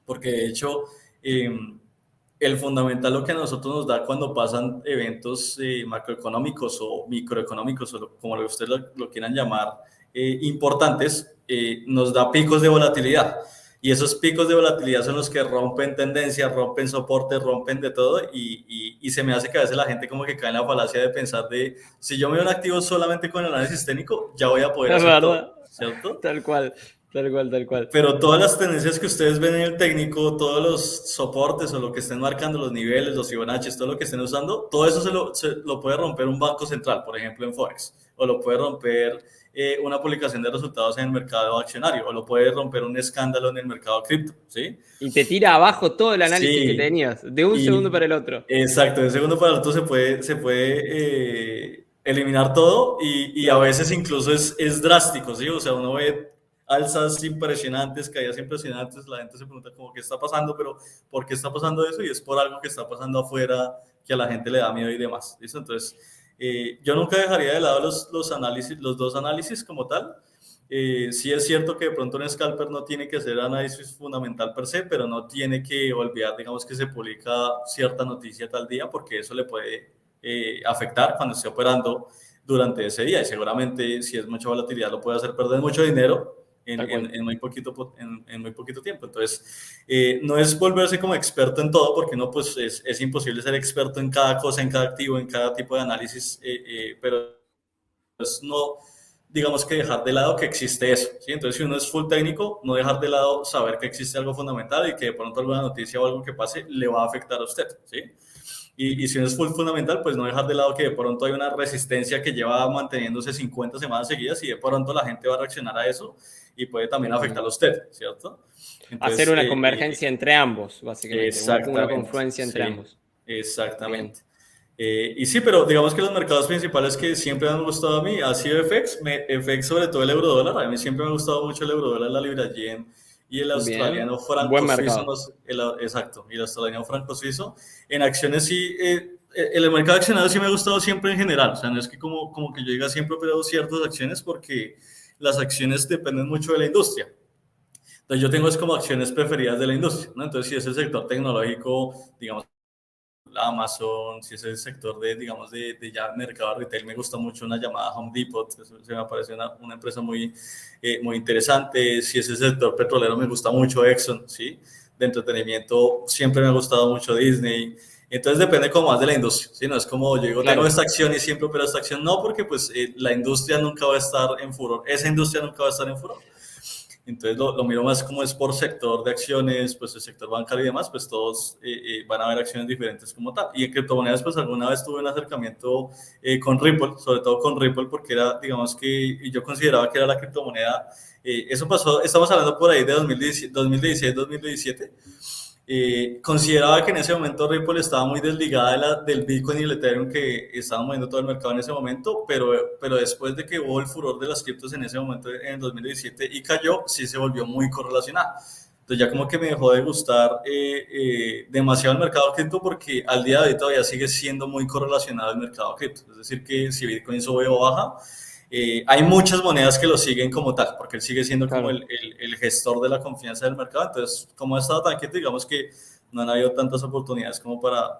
porque de hecho eh, el fundamental lo que a nosotros nos da cuando pasan eventos macroeconómicos o microeconómicos, o como ustedes lo quieran llamar, importantes, nos da picos de volatilidad. Y esos picos de volatilidad son los que rompen tendencias, rompen soportes, rompen de todo. Y se me hace que a veces la gente como que cae en la falacia de pensar de, si yo me veo un activo solamente con el análisis técnico, ya voy a poder Es hacer todo, verdad. ¿cierto? Tal cual. Tal cual, tal cual. Pero todas las tendencias que ustedes ven en el técnico, todos los soportes o lo que estén marcando, los niveles, los Fibonacci, todo lo que estén usando, todo eso se lo puede romper un banco central, por ejemplo en Forex, o lo puede romper una publicación de resultados en el mercado accionario, o lo puede romper un escándalo en el mercado cripto, ¿sí? Y te tira abajo todo el análisis que Sí, tenías, de un segundo y para el otro. exacto, de un segundo para el otro se puede eliminar todo y a Claro. veces incluso es drástico, ¿sí? O sea, uno ve alzas impresionantes, caídas impresionantes, la gente se pregunta como qué está pasando, pero ¿por qué está pasando eso? Y es por algo que está pasando afuera que a la gente le da miedo y demás, ¿listo? Entonces, yo nunca dejaría de lado los análisis, los dos análisis como tal. Sí es cierto que de pronto un scalper no tiene que hacer análisis fundamental per se, pero no tiene que olvidar, digamos, que se publica cierta noticia tal día, porque eso le puede afectar cuando esté operando durante ese día. Y seguramente, si es mucha volatilidad, lo puede hacer perder mucho dinero en, Tal cual. en, en muy poquito tiempo. Entonces, no es volverse como experto en todo, porque no, pues es imposible ser experto en cada cosa, en cada activo, en cada tipo de análisis, pero pues no, digamos que dejar de lado que existe eso, ¿sí? Entonces, si uno es full técnico, no dejar de lado saber que existe algo fundamental y que de pronto alguna noticia o algo que pase le va a afectar a usted, ¿sí? y si uno es full fundamental, pues no dejar de lado que de pronto hay una resistencia que lleva manteniéndose 50 semanas seguidas y de pronto la gente va a reaccionar a eso y puede también afectarlo a usted, ¿cierto? Hacer Entonces, una convergencia entre ambos, básicamente, una exactamente, confluencia entre sí, ambos. Bien, exactamente. Y sí, pero digamos que los mercados principales que siempre me han gustado a mí ha sido FX, FX sobre todo el eurodólar. A mí siempre me ha gustado mucho el eurodólar, la libra yen y el bien. australiano Buen franco suizo. mercado. Exacto, y el australiano franco suizo. En acciones sí, el mercado accionario sí me ha gustado siempre en general. O sea, no es que como que yo diga siempre he operado ciertas acciones porque las acciones dependen mucho de la industria. Entonces yo tengo es como acciones preferidas de la industria, ¿no? Entonces si es el sector tecnológico, digamos, Amazon, si es el sector de, digamos, de ya mercado retail, me gusta mucho una llamada Home Depot, eso se me parece una empresa muy, muy interesante. Si es el sector petrolero, me gusta mucho Exxon, ¿sí? De entretenimiento, siempre me ha gustado mucho Disney. Entonces depende como más de la industria, ¿sí? No es como yo digo, tengo Claro, esta acción y siempre opero esta acción, no, porque pues la industria nunca va a estar en furor, esa industria nunca va a estar en furor. Entonces lo miro más como es por sector de acciones, pues el sector bancario y demás, pues todos van a haber acciones diferentes como tal. Y en criptomonedas, pues alguna vez tuve un acercamiento con Ripple, sobre todo con Ripple, porque era, digamos que yo consideraba que era la criptomoneda. Eso pasó, estamos hablando por ahí de 2016-2017. Consideraba que en ese momento Ripple estaba muy desligada del Bitcoin y el Ethereum que estaban moviendo todo el mercado en ese momento, pero después de que hubo el furor de las criptos en ese momento, en el 2017, y cayó, sí se volvió muy correlacionada. Entonces ya como que me dejó de gustar demasiado el mercado cripto porque al día de hoy todavía sigue siendo muy correlacionado el mercado cripto. Es decir, que si Bitcoin sube o baja, hay muchas monedas que lo siguen como tal, porque él sigue siendo como claro. el gestor de la confianza del mercado. Entonces, como ha estado tan quieto, digamos que no han habido tantas oportunidades como para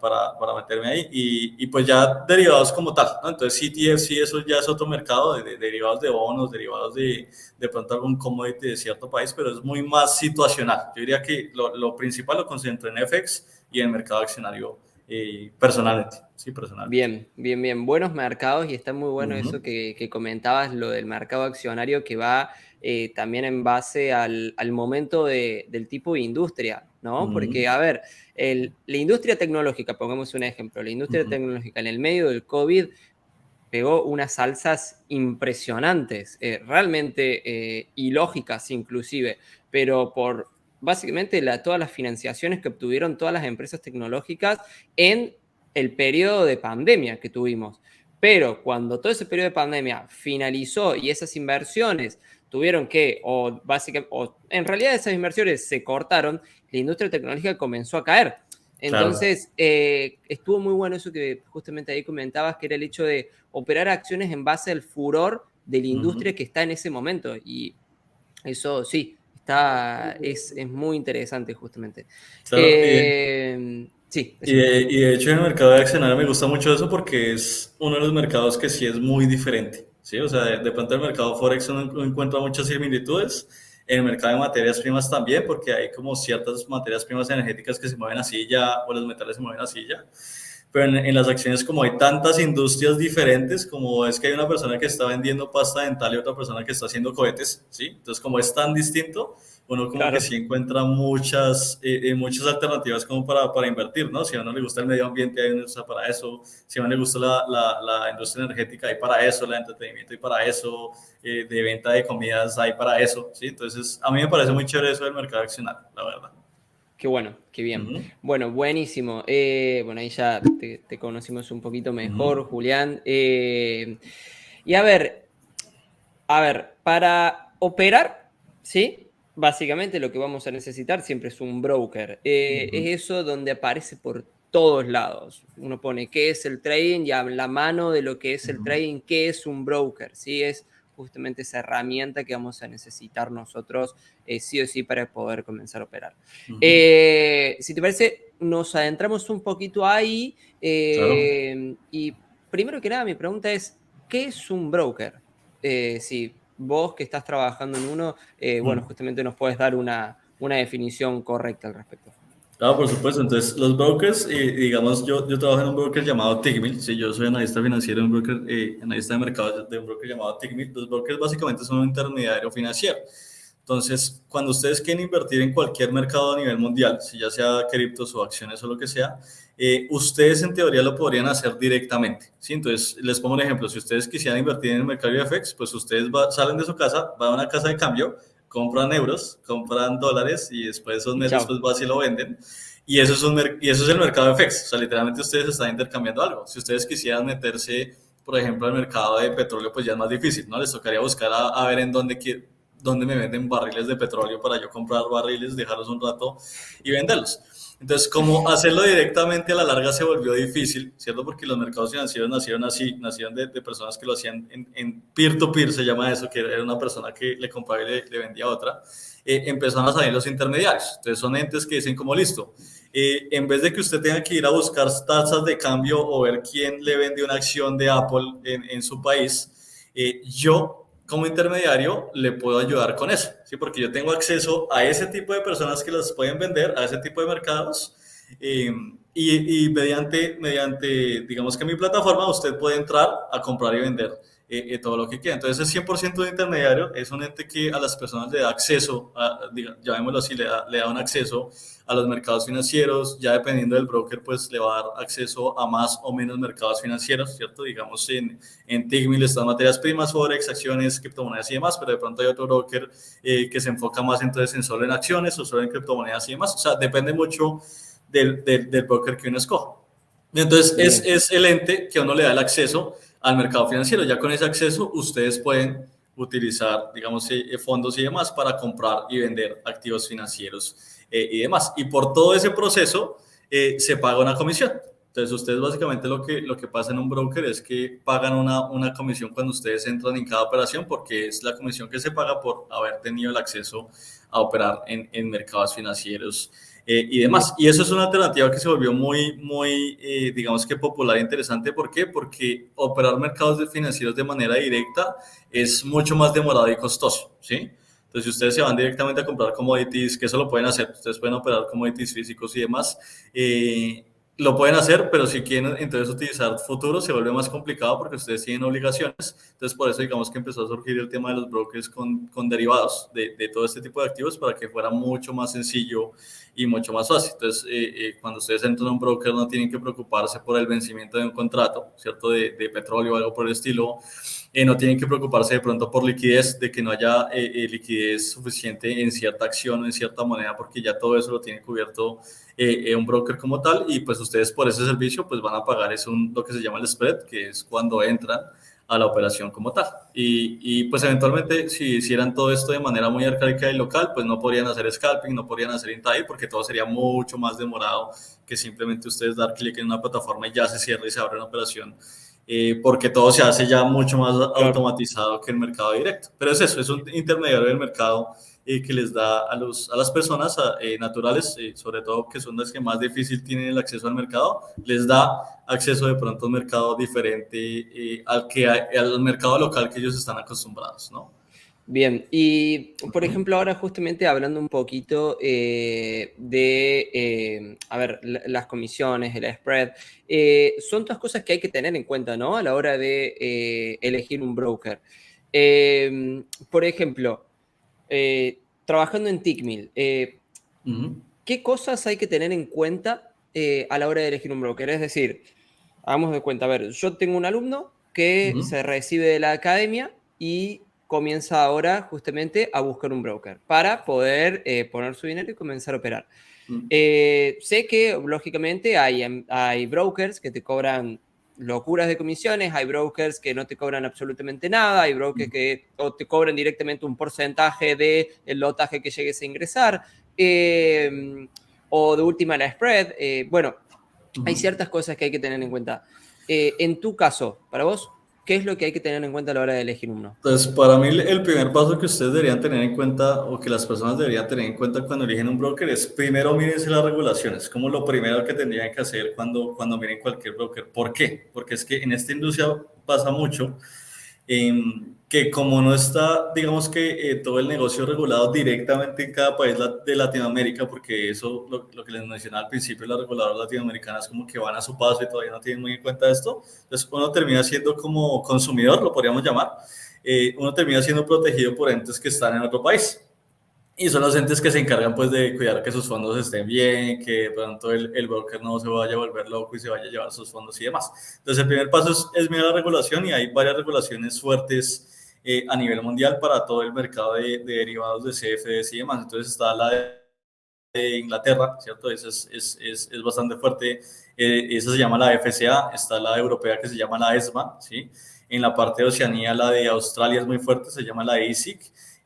meterme ahí. Y pues ya derivados como tal, ¿no? Entonces, CTF sí, eso ya es otro mercado de derivados de bonos, derivados de pronto algún commodity de cierto país, pero es muy más situacional. Yo diría que lo principal lo concentro en FX y en el mercado accionario personalmente. Sí, personalmente. Bien, bien, bien. Buenos mercados y está muy bueno Ujú, eso que comentabas, lo del mercado accionario que va también en base al momento del tipo de industria, ¿no? ujú, Porque, a ver, la industria tecnológica, pongamos un ejemplo, la industria ujú. tecnológica en el medio del COVID pegó unas salsas impresionantes, realmente ilógicas inclusive, pero por básicamente todas las financiaciones que obtuvieron todas las empresas tecnológicas en el periodo de pandemia que tuvimos. Pero cuando todo ese periodo de pandemia finalizó y esas inversiones tuvieron que, o básicamente, o en realidad esas inversiones se cortaron, la industria tecnológica comenzó a caer. Claro. Entonces, estuvo muy bueno eso que justamente ahí comentabas, que era el hecho de operar acciones en base al furor de la Ujú. industria que está en ese momento. Y eso sí, es muy interesante justamente. Claro, Sí, decime. y de hecho en el mercado de accionario me gusta mucho eso porque es uno de los mercados que sí es muy diferente, ¿sí? O sea, de pronto el mercado Forex uno encuentra muchas similitudes, en el mercado de materias primas también, porque hay como ciertas materias primas energéticas que se mueven así ya, o los metales se mueven así ya. Pero en las acciones, como hay tantas industrias diferentes, como es que hay una persona que está vendiendo pasta dental y otra persona que está haciendo cohetes, ¿sí? Entonces, como es tan distinto, uno como que Claro, sí encuentra muchas alternativas como para invertir, ¿no? Si a uno le gusta el medio ambiente, hay una industria para eso. Si a uno le gusta la industria energética, hay para eso. La de entretenimiento, hay para eso. De venta de comidas, hay para eso, ¿sí? Entonces, a mí me parece muy chévere eso del mercado accionario, la verdad. qué bueno, qué bien. Ujú, Bueno, buenísimo. Bueno, ahí ya te conocimos un poquito ujú, mejor, Julián. Y a ver, para operar, ¿sí? Básicamente lo que vamos a necesitar siempre es un broker. ujú, Es eso donde aparece por todos lados. Uno pone qué es el trading y a la mano de lo que es el ujú, trading, qué es un broker, ¿sí? Es justamente esa herramienta que vamos a necesitar nosotros sí o sí para poder comenzar a operar. ujú. Si te parece, nos adentramos un poquito ahí Claro. y primero que nada mi pregunta es, ¿qué es un broker? Si vos que estás trabajando en uno, bueno, Mm. justamente nos puedes dar una definición correcta al respecto. Claro, por supuesto. Entonces, los brokers, digamos, yo trabajo en un broker llamado Tickmill. Sí, yo soy analista financiero, un broker, analista de mercados de un broker llamado Tickmill. Los brokers básicamente son un intermediario financiero. Entonces, cuando ustedes quieren invertir en cualquier mercado a nivel mundial, si ya sea criptos o acciones o lo que sea, ustedes en teoría lo podrían hacer directamente, ¿sí? Entonces, les pongo un ejemplo. Si ustedes quisieran invertir en el mercado de FX, pues ustedes salen de su casa, van a una casa de cambio, compran euros, compran dólares y después, esos Y meses chao. después, vas y lo venden. Y eso es, y eso es el mercado de FX. O sea, literalmente ustedes están intercambiando algo. Si ustedes quisieran meterse, por ejemplo, al mercado de petróleo, pues ya es más difícil, ¿no? Les tocaría buscar a ver en dónde me venden barriles de petróleo para yo comprar barriles, dejarlos un rato y venderlos. Entonces, como hacerlo directamente a la larga se volvió difícil, ¿cierto? Porque los mercados financieros nacieron así, nacieron de personas que lo hacían en peer-to-peer, se llama eso, que era una persona que le compraba y le vendía a otra. Empezaron a salir los intermediarios. Entonces, son entes que dicen como, listo, en vez de que usted tenga que ir a buscar tasas de cambio o ver quién le vende una acción de Apple en su país, yo como intermediario le puedo ayudar con eso, ¿sí? Porque yo tengo acceso a ese tipo de personas que las pueden vender, a ese tipo de mercados, y mediante, digamos que mi plataforma, usted puede entrar a comprar y vender todo lo que quiera. Entonces, es 100% de intermediario, es un ente que a las personas le da acceso, llamémoslo así, le da un acceso a los mercados financieros, ya dependiendo del broker, pues le va a dar acceso a más o menos mercados financieros, ¿cierto? Digamos, en Tigmil están materias primas, forex, acciones, criptomonedas y demás, pero de pronto hay otro broker que se enfoca más entonces en solo en acciones o solo en criptomonedas y demás. O sea, depende mucho del broker que uno escoja. Entonces, Bien. es el ente que a uno le da el acceso al mercado financiero. Ya con ese acceso, ustedes pueden utilizar, digamos, fondos y demás para comprar y vender activos financieros y demás. Y por todo ese proceso se paga una comisión. Entonces, ustedes básicamente lo que pasa en un broker es que pagan una comisión cuando ustedes entran en cada operación, porque es la comisión que se paga por haber tenido el acceso a operar en mercados financieros y demás. Y eso es una alternativa que se volvió muy digamos que popular e interesante. ¿Por qué? Porque operar mercados financieros de manera directa es mucho más demorado y costoso, ¿sí? Entonces, si ustedes se van directamente a comprar commodities, que eso lo pueden hacer, ustedes pueden operar commodities físicos y demás, lo pueden hacer, pero si quieren entonces utilizar futuros se vuelve más complicado porque ustedes tienen obligaciones. Entonces, por eso digamos que empezó a surgir el tema de los brokers con derivados de todo este tipo de activos para que fuera mucho más sencillo y mucho más fácil. Entonces, cuando ustedes entran a un broker no tienen que preocuparse por el vencimiento de un contrato, ¿cierto? De petróleo o algo por el estilo. No tienen que preocuparse de pronto por liquidez, de que no haya liquidez suficiente en cierta acción o en cierta moneda, porque ya todo eso lo tiene cubierto un broker como tal, y pues ustedes por ese servicio pues van a pagar lo que se llama el spread, que es cuando entran a la operación como tal. Pues eventualmente si hicieran todo esto de manera muy arcaica y local, pues no podrían hacer scalping, no podrían hacer intraday, porque todo sería mucho más demorado que simplemente ustedes dar clic en una plataforma y ya se cierra y se abre una operación, porque todo se hace ya mucho más Claro. automatizado que el mercado directo. Pero es eso, es un intermediario del mercado que les da a las personas naturales, sobre todo que son las que más difícil tienen el acceso al mercado, les da acceso de pronto a un mercado diferente al mercado local que ellos están acostumbrados, ¿no? Bien, y por Ujú, ejemplo, ahora justamente hablando un poquito de, a ver, las comisiones, el spread, son todas cosas que hay que tener en cuenta, ¿no? A la hora de elegir un broker. Por ejemplo, trabajando en Tickmill, ujú, ¿qué cosas hay que tener en cuenta a la hora de elegir un broker? Es decir, hagamos de cuenta, a ver, yo tengo un alumno que ujú, se recibe de la academia y comienza ahora justamente a buscar un broker para poder poner su dinero y comenzar a operar. ujú, Sé que, lógicamente, hay brokers que te cobran locuras de comisiones, hay brokers que no te cobran absolutamente nada, hay brokers que o te cobran directamente un porcentaje del lotaje que llegues a ingresar, eh, o de última la spread. Bueno, hay ujú. ciertas cosas que hay que tener en cuenta. En tu caso, para vos, ¿qué es lo que hay que tener en cuenta a la hora de elegir uno? Entonces, para mí el primer paso que ustedes deberían tener en cuenta o que las personas deberían tener en cuenta cuando eligen un broker es primero mírense las regulaciones, como lo primero que tendrían que hacer cuando miren cualquier broker. ¿Por qué? Porque es que en esta industria pasa mucho que como no está, digamos que todo el negocio regulado directamente en cada país de Latinoamérica, porque eso, lo que les mencionaba al principio, las reguladoras latinoamericanas como que van a su paso y todavía no tienen muy en cuenta esto, entonces uno termina siendo como consumidor, lo podríamos llamar, uno termina siendo protegido por entes que están en otro país. y son los entes que se encargan pues de cuidar que sus fondos estén bien, que de pronto el broker no se vaya a volver loco y se vaya a llevar sus fondos y demás. Entonces el primer paso es mirar la regulación y hay varias regulaciones fuertes a nivel mundial para todo el mercado de derivados de CFDs y demás. Entonces está la de Inglaterra, ¿cierto? Esa es bastante fuerte. Esa se llama la FCA, está la europea que se llama la ESMA, ¿sí? En la parte de Oceanía, la de Australia es muy fuerte, se llama la ASIC.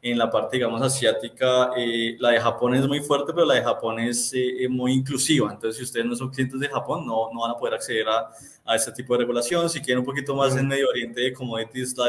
En la parte, digamos, asiática, la de Japón es muy fuerte, pero la de Japón es muy inclusiva. Entonces, si ustedes no son clientes de Japón, no van a poder acceder a este tipo de regulación. Si quieren un poquito más en Medio Oriente de commodities, la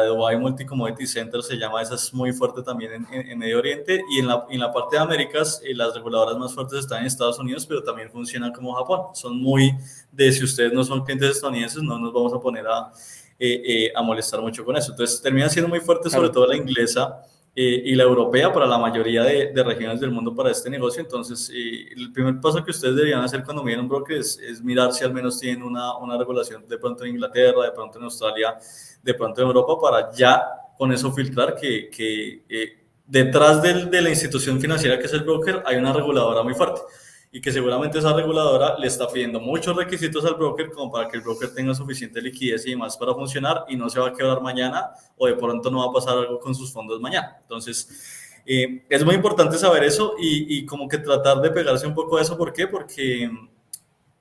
de Dubai Multi Commodity Center se llama, esa es muy fuerte también en Medio Oriente, y en la parte de Américas las reguladoras más fuertes están en Estados Unidos, pero también funcionan como Japón, son muy de si ustedes no son clientes estadounidenses no nos vamos a poner a molestar mucho con eso, entonces termina siendo muy fuerte, sobre todo la inglesa y la europea para la mayoría de regiones del mundo para este negocio. Entonces, el primer paso que ustedes deberían hacer cuando miren un broker es mirar si al menos tienen una regulación de pronto en Inglaterra, de pronto en Australia, de pronto en Europa, para ya con eso filtrar que detrás de la institución financiera que es el broker hay una reguladora muy fuerte y que seguramente esa reguladora le está pidiendo muchos requisitos al broker como para que el broker tenga suficiente liquidez y demás para funcionar y no se va a quebrar mañana o de pronto no va a pasar algo con sus fondos mañana. Entonces, es muy importante saber eso y como que tratar de pegarse un poco a eso. ¿Por qué? Porque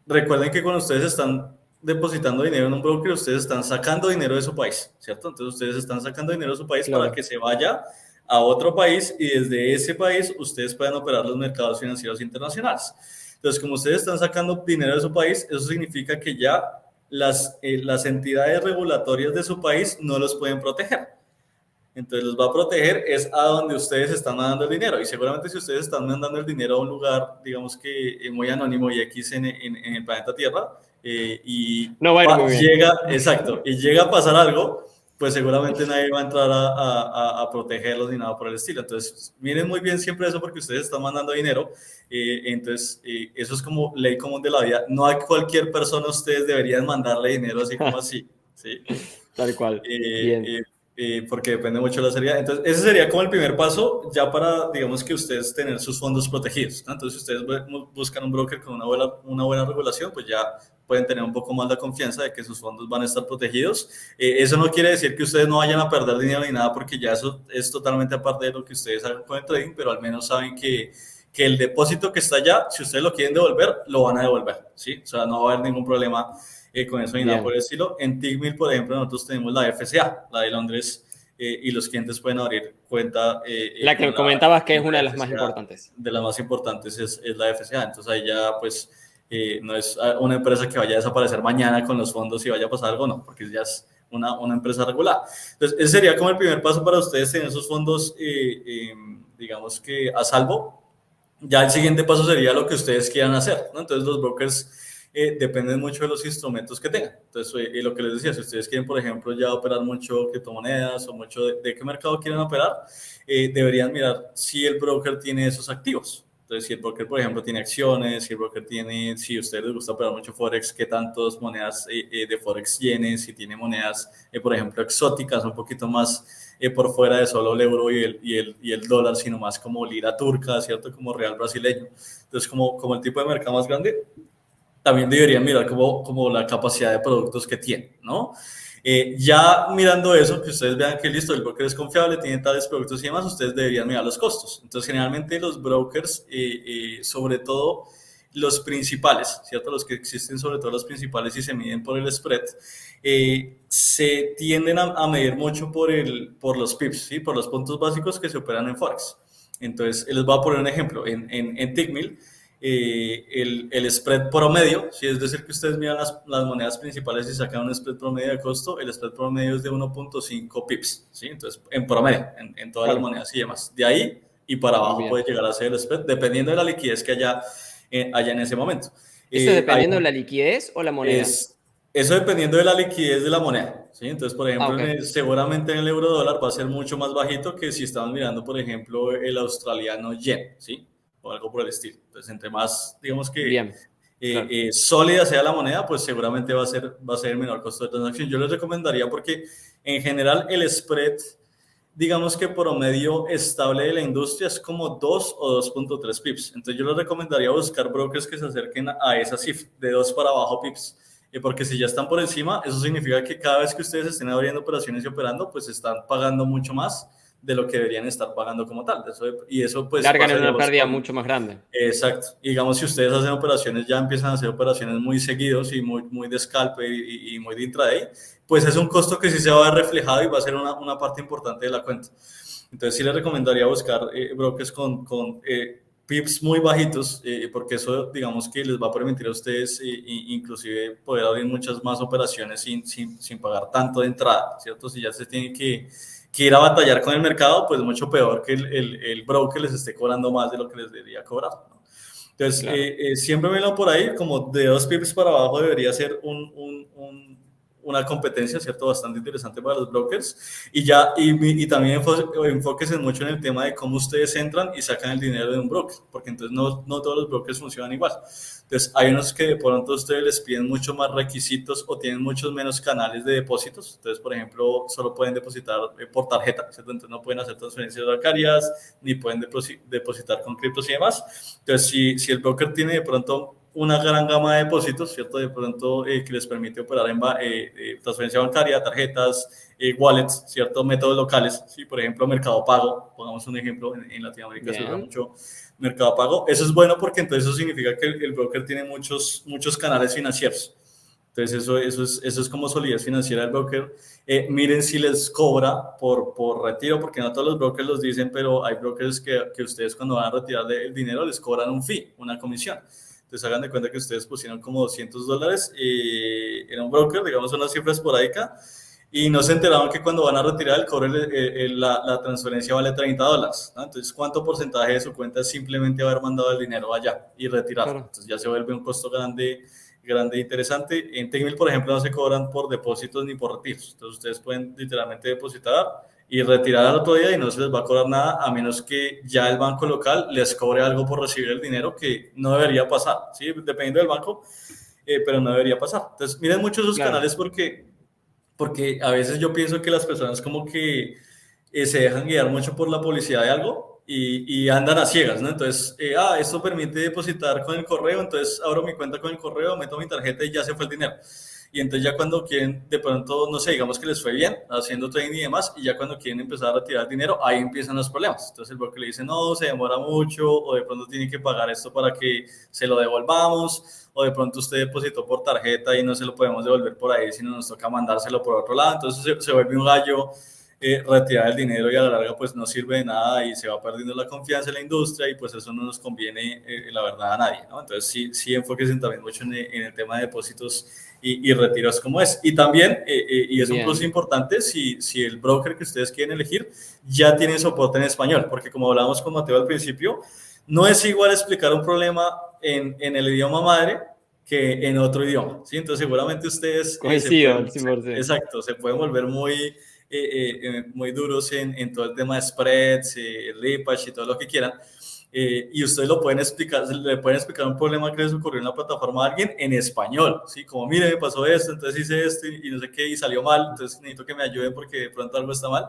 recuerden que cuando ustedes están depositando dinero en un broker, ustedes están sacando dinero de su país, ¿cierto? Entonces ustedes están sacando dinero de su país para que se vaya a otro país y desde ese país ustedes puedan operar los mercados financieros internacionales. Entonces, como ustedes están sacando dinero de su país, eso significa que ya las entidades regulatorias de su país no los pueden proteger. Entonces los va a proteger es a donde ustedes están mandando el dinero y seguramente si ustedes están mandando el dinero a un lugar, digamos que muy anónimo y X en el planeta Tierra y no, bueno, muy bien. exacto, y llega a pasar algo, pues seguramente nadie va a entrar a protegerlos ni nada por el estilo. Entonces miren muy bien siempre eso porque ustedes están mandando dinero. Entonces eso es como ley común de la vida. No a cualquier persona ustedes deberían mandarle dinero así como así. ¿Sí? Tal cual. Bien. Porque depende mucho de la seriedad. Entonces, ese sería como el primer paso ya para, digamos, que ustedes tener sus fondos protegidos, ¿no? Entonces, si ustedes buscan un broker con una buena regulación, pues ya pueden tener un poco más la confianza de que sus fondos van a estar protegidos. Eso no quiere decir que ustedes no vayan a perder dinero ni nada, porque ya eso es totalmente aparte de lo que ustedes hagan con el trading, pero al menos saben que el depósito que está allá, si ustedes lo quieren devolver, lo van a devolver, ¿sí? O sea, no va a haber ningún problema con eso ni nada por el estilo. En Tickmill, por ejemplo, nosotros tenemos la FCA, la de Londres, y los clientes pueden abrir cuenta. La que comentabas que es una de las más importantes. De las más importantes es la FCA. Entonces ahí ya pues no es una empresa que vaya a desaparecer mañana con los fondos y vaya a pasar algo, no, porque ya es una empresa regulada. Entonces ese sería como el primer paso para ustedes tener esos fondos, digamos que a salvo. Ya el siguiente paso sería lo que ustedes quieran hacer, ¿no? Entonces los brokers dependen mucho de los instrumentos que tengan. Entonces, lo que les decía, si ustedes quieren, por ejemplo, ya operar mucho criptomonedas o mucho de qué mercado quieren operar, deberían mirar si el broker tiene esos activos. Entonces, si el broker, por ejemplo, tiene acciones, si el broker tiene, si a ustedes les gusta operar mucho Forex, qué tantas monedas de Forex tiene, si tiene monedas, por ejemplo, exóticas, un poquito más por fuera de solo el euro y el dólar, sino más como lira turca, ¿cierto? Como real brasileño. Entonces, como el tipo de mercado más grande, también deberían mirar como la capacidad de productos que tiene, ¿no? Ya mirando eso, que ustedes vean que listo, el broker es confiable, tiene tales productos y demás, ustedes deberían mirar los costos. Entonces, generalmente los brokers, sobre todo los principales, ¿cierto? Los que existen, sobre todo los principales y se miden por el spread, se tienden a medir mucho por los pips, ¿sí? Por los puntos básicos que se operan en Forex. Entonces, les voy a poner un ejemplo. En Tickmill, el spread promedio, si es decir que ustedes miran las monedas principales y sacan un spread promedio de costo, el spread promedio es de 1.5 pips, ¿sí? Entonces, en promedio, en todas las monedas y demás. De ahí y para abajo puede llegar a ser el spread, dependiendo de la liquidez que haya en ese momento. ¿Eso es dependiendo de la liquidez o la moneda? Eso dependiendo de la liquidez de la moneda, ¿sí? Entonces, por ejemplo, seguramente en el euro dólar va a ser mucho más bajito que si estamos mirando, por ejemplo, el australiano yen, ¿sí? O algo por el estilo. Entonces, entre más, digamos que sólida sea la moneda, pues seguramente va a ser el menor costo de transacción. Yo les recomendaría porque en general el spread digamos que promedio estable de la industria es como 2 o 2.3 pips. Entonces yo les recomendaría buscar brokers que se acerquen a esa cifra, de 2 para abajo pips. Porque si ya están por encima, eso significa que cada vez que ustedes estén abriendo operaciones y operando, pues están pagando mucho más de lo que deberían estar pagando como tal. Y eso pues Largan pasa, en una digamos, pérdida mucho más grande. exacto. Y digamos, si ustedes hacen operaciones, ya empiezan a hacer operaciones muy seguidos y muy de scalper y muy de intraday, pues es un costo que sí se va a ver reflejado y va a ser una parte importante de la cuenta. Entonces sí les recomendaría buscar brokers con pips muy bajitos, porque eso digamos que les va a permitir a ustedes inclusive poder abrir muchas más operaciones sin pagar tanto de entrada, ¿cierto? Si ya se tiene que ir a batallar con el mercado, pues mucho peor que el broker les esté cobrando más de lo que les debería cobrar, ¿no? Entonces, Claro. siempre me lo por ahí, como de 2 pips para abajo debería ser una competencia, ¿cierto? Bastante interesante para los brokers. Y también enfóquense mucho en el tema de cómo ustedes entran y sacan el dinero de un broker, porque entonces no todos los brokers funcionan igual. Entonces, hay unos que de pronto ustedes les piden mucho más requisitos o tienen muchos menos canales de depósitos. Entonces, por ejemplo, solo pueden depositar por tarjeta, ¿cierto? Entonces, no pueden hacer transferencias bancarias, ni pueden depositar con criptos y demás. Entonces, si el broker tiene de pronto una gran gama de depósitos, ¿cierto? De pronto que les permite operar en transferencia bancaria, tarjetas, wallets, ¿cierto? Métodos locales, ¿sí? Por ejemplo, Mercado Pago, pongamos un ejemplo, en Latinoamérica se usa Bien. mucho Mercado Pago. Eso es bueno porque entonces eso significa que el broker tiene muchos canales financieros. Entonces eso es como solidez financiera del broker. Miren si les cobra por retiro, porque no todos los brokers los dicen, pero hay brokers que ustedes cuando van a retirar el dinero les cobran un fee, una comisión. Entonces hagan de cuenta que ustedes pusieron como $200 en un broker, digamos una cifra esporádica, y no se enteraron que cuando van a retirar el cobre, la transferencia vale $30, ¿no? Entonces, ¿cuánto porcentaje de su cuenta es simplemente haber mandado el dinero allá y retirar? Claro. Entonces ya se vuelve un costo grande e interesante. En Techmill, por ejemplo, no se cobran por depósitos ni por retiros. Entonces ustedes pueden literalmente depositar y retirar al otro día y no se les va a cobrar nada a menos que ya el banco local les cobre algo por recibir el dinero que no debería pasar, ¿sí? Dependiendo del banco, pero no debería pasar. Entonces miren mucho esos Claro. canales porque a veces yo pienso que las personas como que se dejan guiar mucho por la publicidad de algo y andan a ciegas, ¿no? Entonces, esto permite depositar con el correo, entonces abro mi cuenta con el correo, meto mi tarjeta y ya se fue el dinero. Y entonces ya cuando quieren, de pronto, no sé, digamos que les fue bien haciendo trading y demás, y ya cuando quieren empezar a retirar dinero, ahí empiezan los problemas. Entonces el broker le dice, no, se demora mucho, o de pronto tiene que pagar esto para que se lo devolvamos, o de pronto usted depositó por tarjeta y no se lo podemos devolver por ahí, sino nos toca mandárselo por otro lado. Entonces se vuelve un gallo retirar el dinero y a la larga pues no sirve de nada y se va perdiendo la confianza en la industria y pues eso no nos conviene la verdad a nadie, ¿no? Entonces sí enfóquense también mucho en el tema de depósitos y retiros como es. Y también, y es un plus Bien. importante, si el broker que ustedes quieren elegir ya tiene soporte en español, porque como hablábamos con Mateo al principio, no es igual explicar un problema en el idioma madre que en otro idioma, ¿sí? Entonces seguramente ustedes se Coincido al pueden, 100%. exacto, se pueden volver muy duros en todo el tema de spreads, Ripash y todo lo que quieran. Y ustedes le pueden explicar un problema que les ocurrió en la plataforma a alguien en español, ¿sí? Como, mire, me pasó esto, entonces hice esto y no sé qué, y salió mal, entonces necesito que me ayuden porque de pronto algo está mal.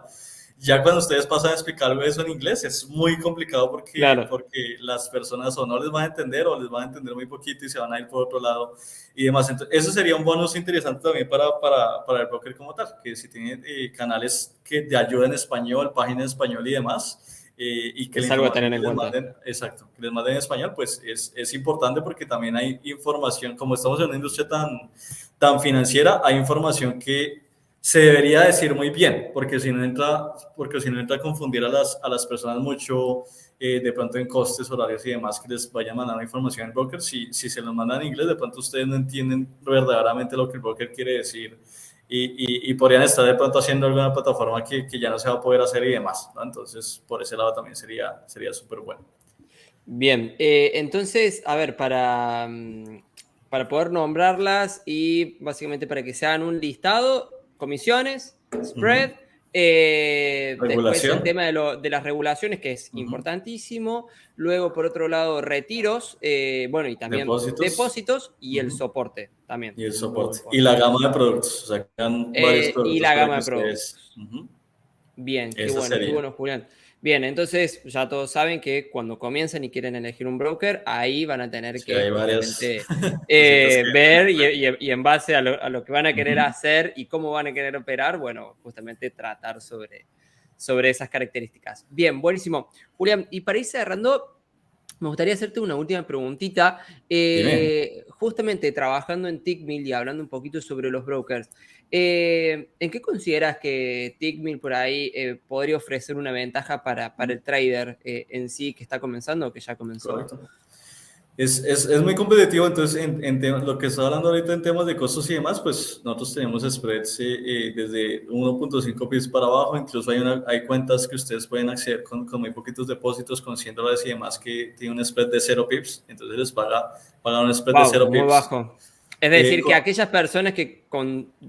Ya cuando ustedes pasan a explicar eso en inglés es muy complicado Claro. porque las personas o no les van a entender o les van a entender muy poquito y se van a ir por otro lado y demás. Entonces, eso sería un bonus interesante también para el broker como tal, que si tienen canales que te ayuden en español, páginas en español y demás, y que la Es algo a información tener que en les cuenta. manden, exacto, que les manden en español, pues es importante porque también hay información, como estamos en una industria tan financiera, hay información que se debería decir muy bien, porque si no entra a confundir a las personas mucho, de pronto en costes, horarios y demás, que les vayan a mandar la información al broker. Si se los mandan en inglés, de pronto ustedes no entienden verdaderamente lo que el broker quiere decir y podrían estar de pronto haciendo alguna plataforma que ya no se va a poder hacer y demás, ¿no? Entonces, por ese lado también sería súper bueno. Bien, entonces, a ver, para poder nombrarlas y básicamente para que se hagan un listado, comisiones, Ujú. spread, después el Regulación. tema de las regulaciones, que es Ujú. importantísimo, luego por otro lado retiros, bueno, y también Depósitos. depósitos y el Ujú. soporte también, Y el muy soporte. Y la importante. gama de productos. O sea, quedan varios Y productos la para gama que de ustedes. productos. Ujú. Bien, Esa qué sería. bueno, Julián. Bien, entonces ya todos saben que cuando comiencen y quieren elegir un broker, ahí van a tener Sí, que hay varias justamente cositas que ver tener en cuenta. y en base a lo que van a querer Ujú. hacer y cómo van a querer operar, bueno, justamente tratar sobre esas características. Bien, buenísimo. Julián, y para ir cerrando, me gustaría hacerte una última preguntita. Dime. Justamente trabajando en Tickmill y hablando un poquito sobre los brokers, ¿en qué consideras que Tickmill por ahí podría ofrecer una ventaja para el trader en sí que está comenzando o que ya comenzó? Correcto. Es muy competitivo, entonces lo que está hablando ahorita en temas de costos y demás, pues nosotros tenemos spreads desde 1.5 pips para abajo, incluso hay cuentas que ustedes pueden acceder con muy poquitos depósitos, con $100 y demás, que tiene un spread de 0 pips, entonces paga un spread de Wow, cero muy pips. bajo. Es Eh, decir, que co- aquellas personas que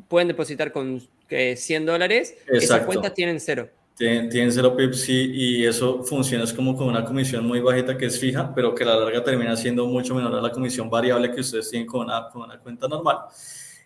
pueden depositar con $100, esas cuentas exacto. tienen cero. Tienen 0 pips y eso funciona es como con una comisión muy bajita que es fija, pero que a la larga termina siendo mucho menor a la comisión variable que ustedes tienen con una cuenta normal.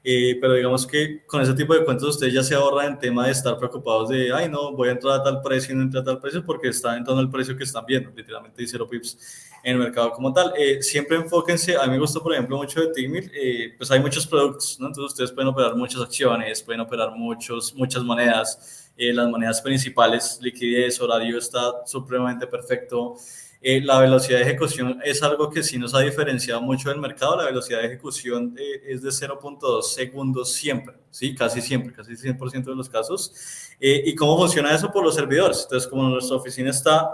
Pero digamos que con ese tipo de cuentas ustedes ya se ahorran en tema de estar preocupados de, ay no, voy a entrar a tal precio y no entrar a tal precio porque está entrando el precio que están viendo, literalmente hay 0 pips en el mercado como tal. Siempre enfóquense, a mí me gusta por ejemplo mucho de Tickmill, pues hay muchos productos, ¿no? Entonces ustedes pueden operar muchas acciones, pueden operar muchas monedas, las monedas principales, liquidez, horario está supremamente perfecto. La velocidad de ejecución es algo que sí nos ha diferenciado mucho del mercado. La velocidad de ejecución es de 0.2 segundos siempre, ¿sí? Casi siempre, casi 100% de los casos. ¿Y cómo funciona eso? Por los servidores. Entonces, como nuestra oficina está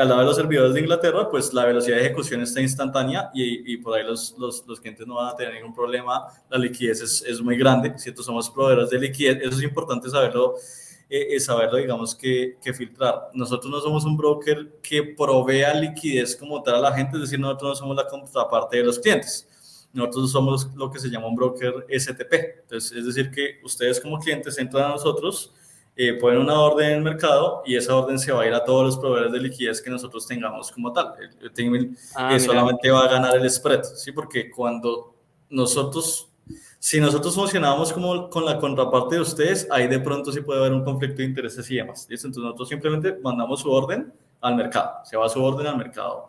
al lado de los servidores de Inglaterra, pues la velocidad de ejecución está instantánea y por ahí los clientes no van a tener ningún problema. La liquidez es muy grande, ¿cierto? Somos proveedores de liquidez. Eso es importante saberlo, digamos, que filtrar. Nosotros no somos un broker que provea liquidez como tal a la gente, es decir, nosotros no somos la contraparte de los clientes. Nosotros somos lo que se llama un broker STP. Entonces, es decir, que ustedes como clientes entran a nosotros, ponen una orden en el mercado y esa orden se va a ir a todos los proveedores de liquidez que nosotros tengamos como tal. El Team Ah, mira. solamente va a ganar el spread, ¿sí? Porque nosotros si nosotros funcionábamos como con la contraparte de ustedes, ahí de pronto sí puede haber un conflicto de intereses y demás. ¿Listo? Entonces nosotros simplemente mandamos su orden al mercado, se va su orden al mercado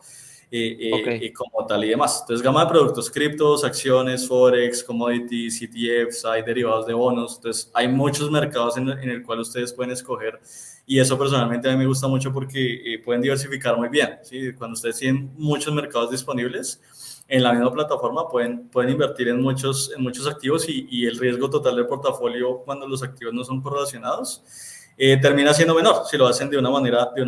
Ok. como tal y demás. Entonces gama de productos criptos, acciones, forex, commodities, ETFs, hay derivados de bonos. Entonces hay muchos mercados en el cual ustedes pueden escoger y eso personalmente a mí me gusta mucho porque pueden diversificar muy bien. ¿Sí? Cuando ustedes tienen muchos mercados disponibles, en la misma plataforma pueden invertir en muchos activos y el riesgo total del portafolio cuando los activos no son correlacionados termina siendo menor si lo hacen de una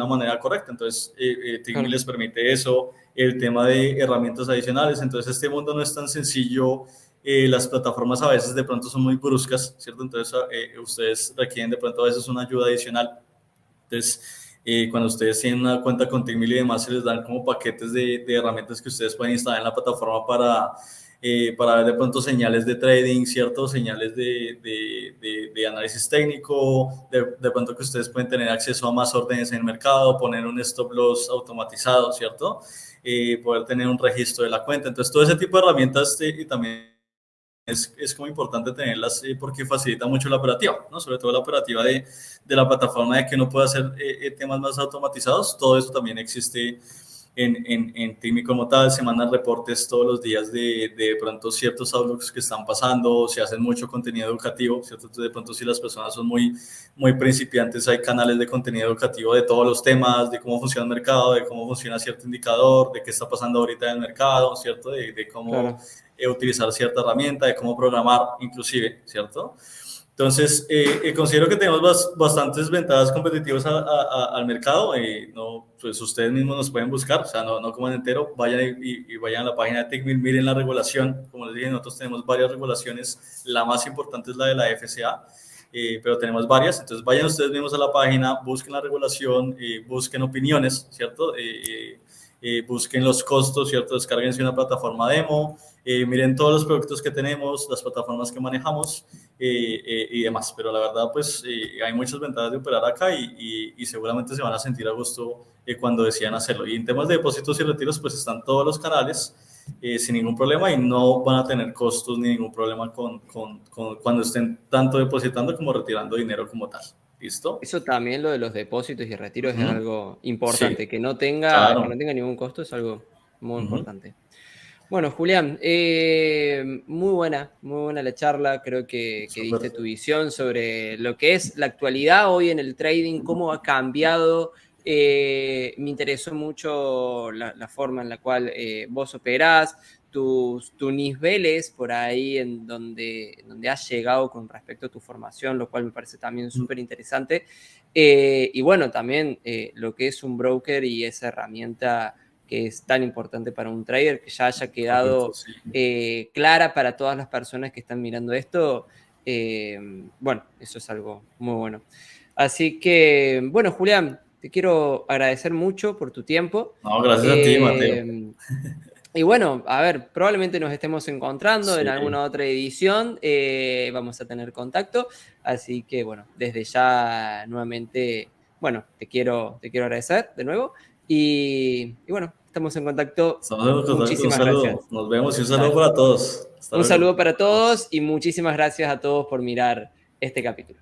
manera correcta. Entonces, Tigmi Claro. les permite eso, el tema de herramientas adicionales. Entonces, este mundo no es tan sencillo. Las plataformas a veces de pronto son muy bruscas, ¿cierto? Entonces, ustedes requieren de pronto a veces una ayuda adicional. Entonces, cuando ustedes tienen una cuenta con Tickmill y demás, se les dan como paquetes de herramientas que ustedes pueden instalar en la plataforma para ver de pronto señales de trading, ¿cierto? Señales de análisis técnico, de pronto que ustedes pueden tener acceso a más órdenes en el mercado, poner un stop loss automatizado, ¿cierto? Poder tener un registro de la cuenta. Entonces, todo ese tipo de herramientas y también es como importante tenerlas porque facilita mucho la operativa, ¿no? Sobre todo la operativa de la plataforma de que uno pueda hacer temas más automatizados. Todo eso también existe en Timi como tal. Se mandan reportes todos los días de pronto ciertos outlooks que están pasando, se hacen mucho contenido educativo, ¿cierto? Entonces, de pronto si las personas son muy principiantes, hay canales de contenido educativo de todos los temas, de cómo funciona el mercado, de cómo funciona cierto indicador, de qué está pasando ahorita en el mercado, ¿cierto? De cómo Claro. utilizar cierta herramienta, de cómo programar inclusive, ¿cierto? Entonces, considero que tenemos bastantes ventajas competitivas al mercado. No, pues ustedes mismos nos pueden buscar, o sea, no coman entero, vayan y vayan a la página de Tickmill, miren la regulación. Como les dije, nosotros tenemos varias regulaciones. La más importante es la de la FCA, pero tenemos varias. Entonces, vayan ustedes mismos a la página, busquen la regulación, busquen opiniones, ¿cierto? Busquen los costos, ¿cierto? Descárguense una plataforma demo, miren todos los productos que tenemos, las plataformas que manejamos y demás. Pero la verdad, pues hay muchas ventajas de operar acá y seguramente se van a sentir a gusto cuando decidan hacerlo. Y en temas de depósitos y retiros, pues están todos los canales sin ningún problema y no van a tener costos ni ningún problema cuando estén tanto depositando como retirando dinero como tal. ¿Listo? Eso también, lo de los depósitos y retiros, es Ujú. algo Sí, importante. Que no claro. tenga ningún costo es algo muy Ujú. importante. Bueno, Julián, muy buena la charla. Creo que Súper. diste tu visión sobre lo que es la actualidad hoy en el trading, cómo ha cambiado. Me interesó mucho la forma en la cual vos operás, tus niveles por ahí donde has llegado con respecto a tu formación, lo cual me parece también Mm, súper interesante. Y bueno, también lo que es un broker y esa herramienta que es tan importante para un trader, que ya haya correcto, quedado sí. clara para todas las personas que están mirando esto. eh, bueno, eso es algo muy bueno. Así que, bueno, Julián, te quiero agradecer mucho por tu tiempo. No, gracias a ti, Mateo. Eh, y bueno, a ver, probablemente nos estemos encontrando en Sí. alguna otra edición. Vamos a tener contacto. Así que, bueno, desde ya nuevamente, bueno, te quiero agradecer de nuevo. Y bueno, estamos en contacto. Estamos en contacto. Un Muchísimas saludo. gracias. Nos vemos y un saludo Dale. para todos. Hasta Un luego. saludo para Nos vemos. todos y muchísimas gracias a todos por mirar este capítulo.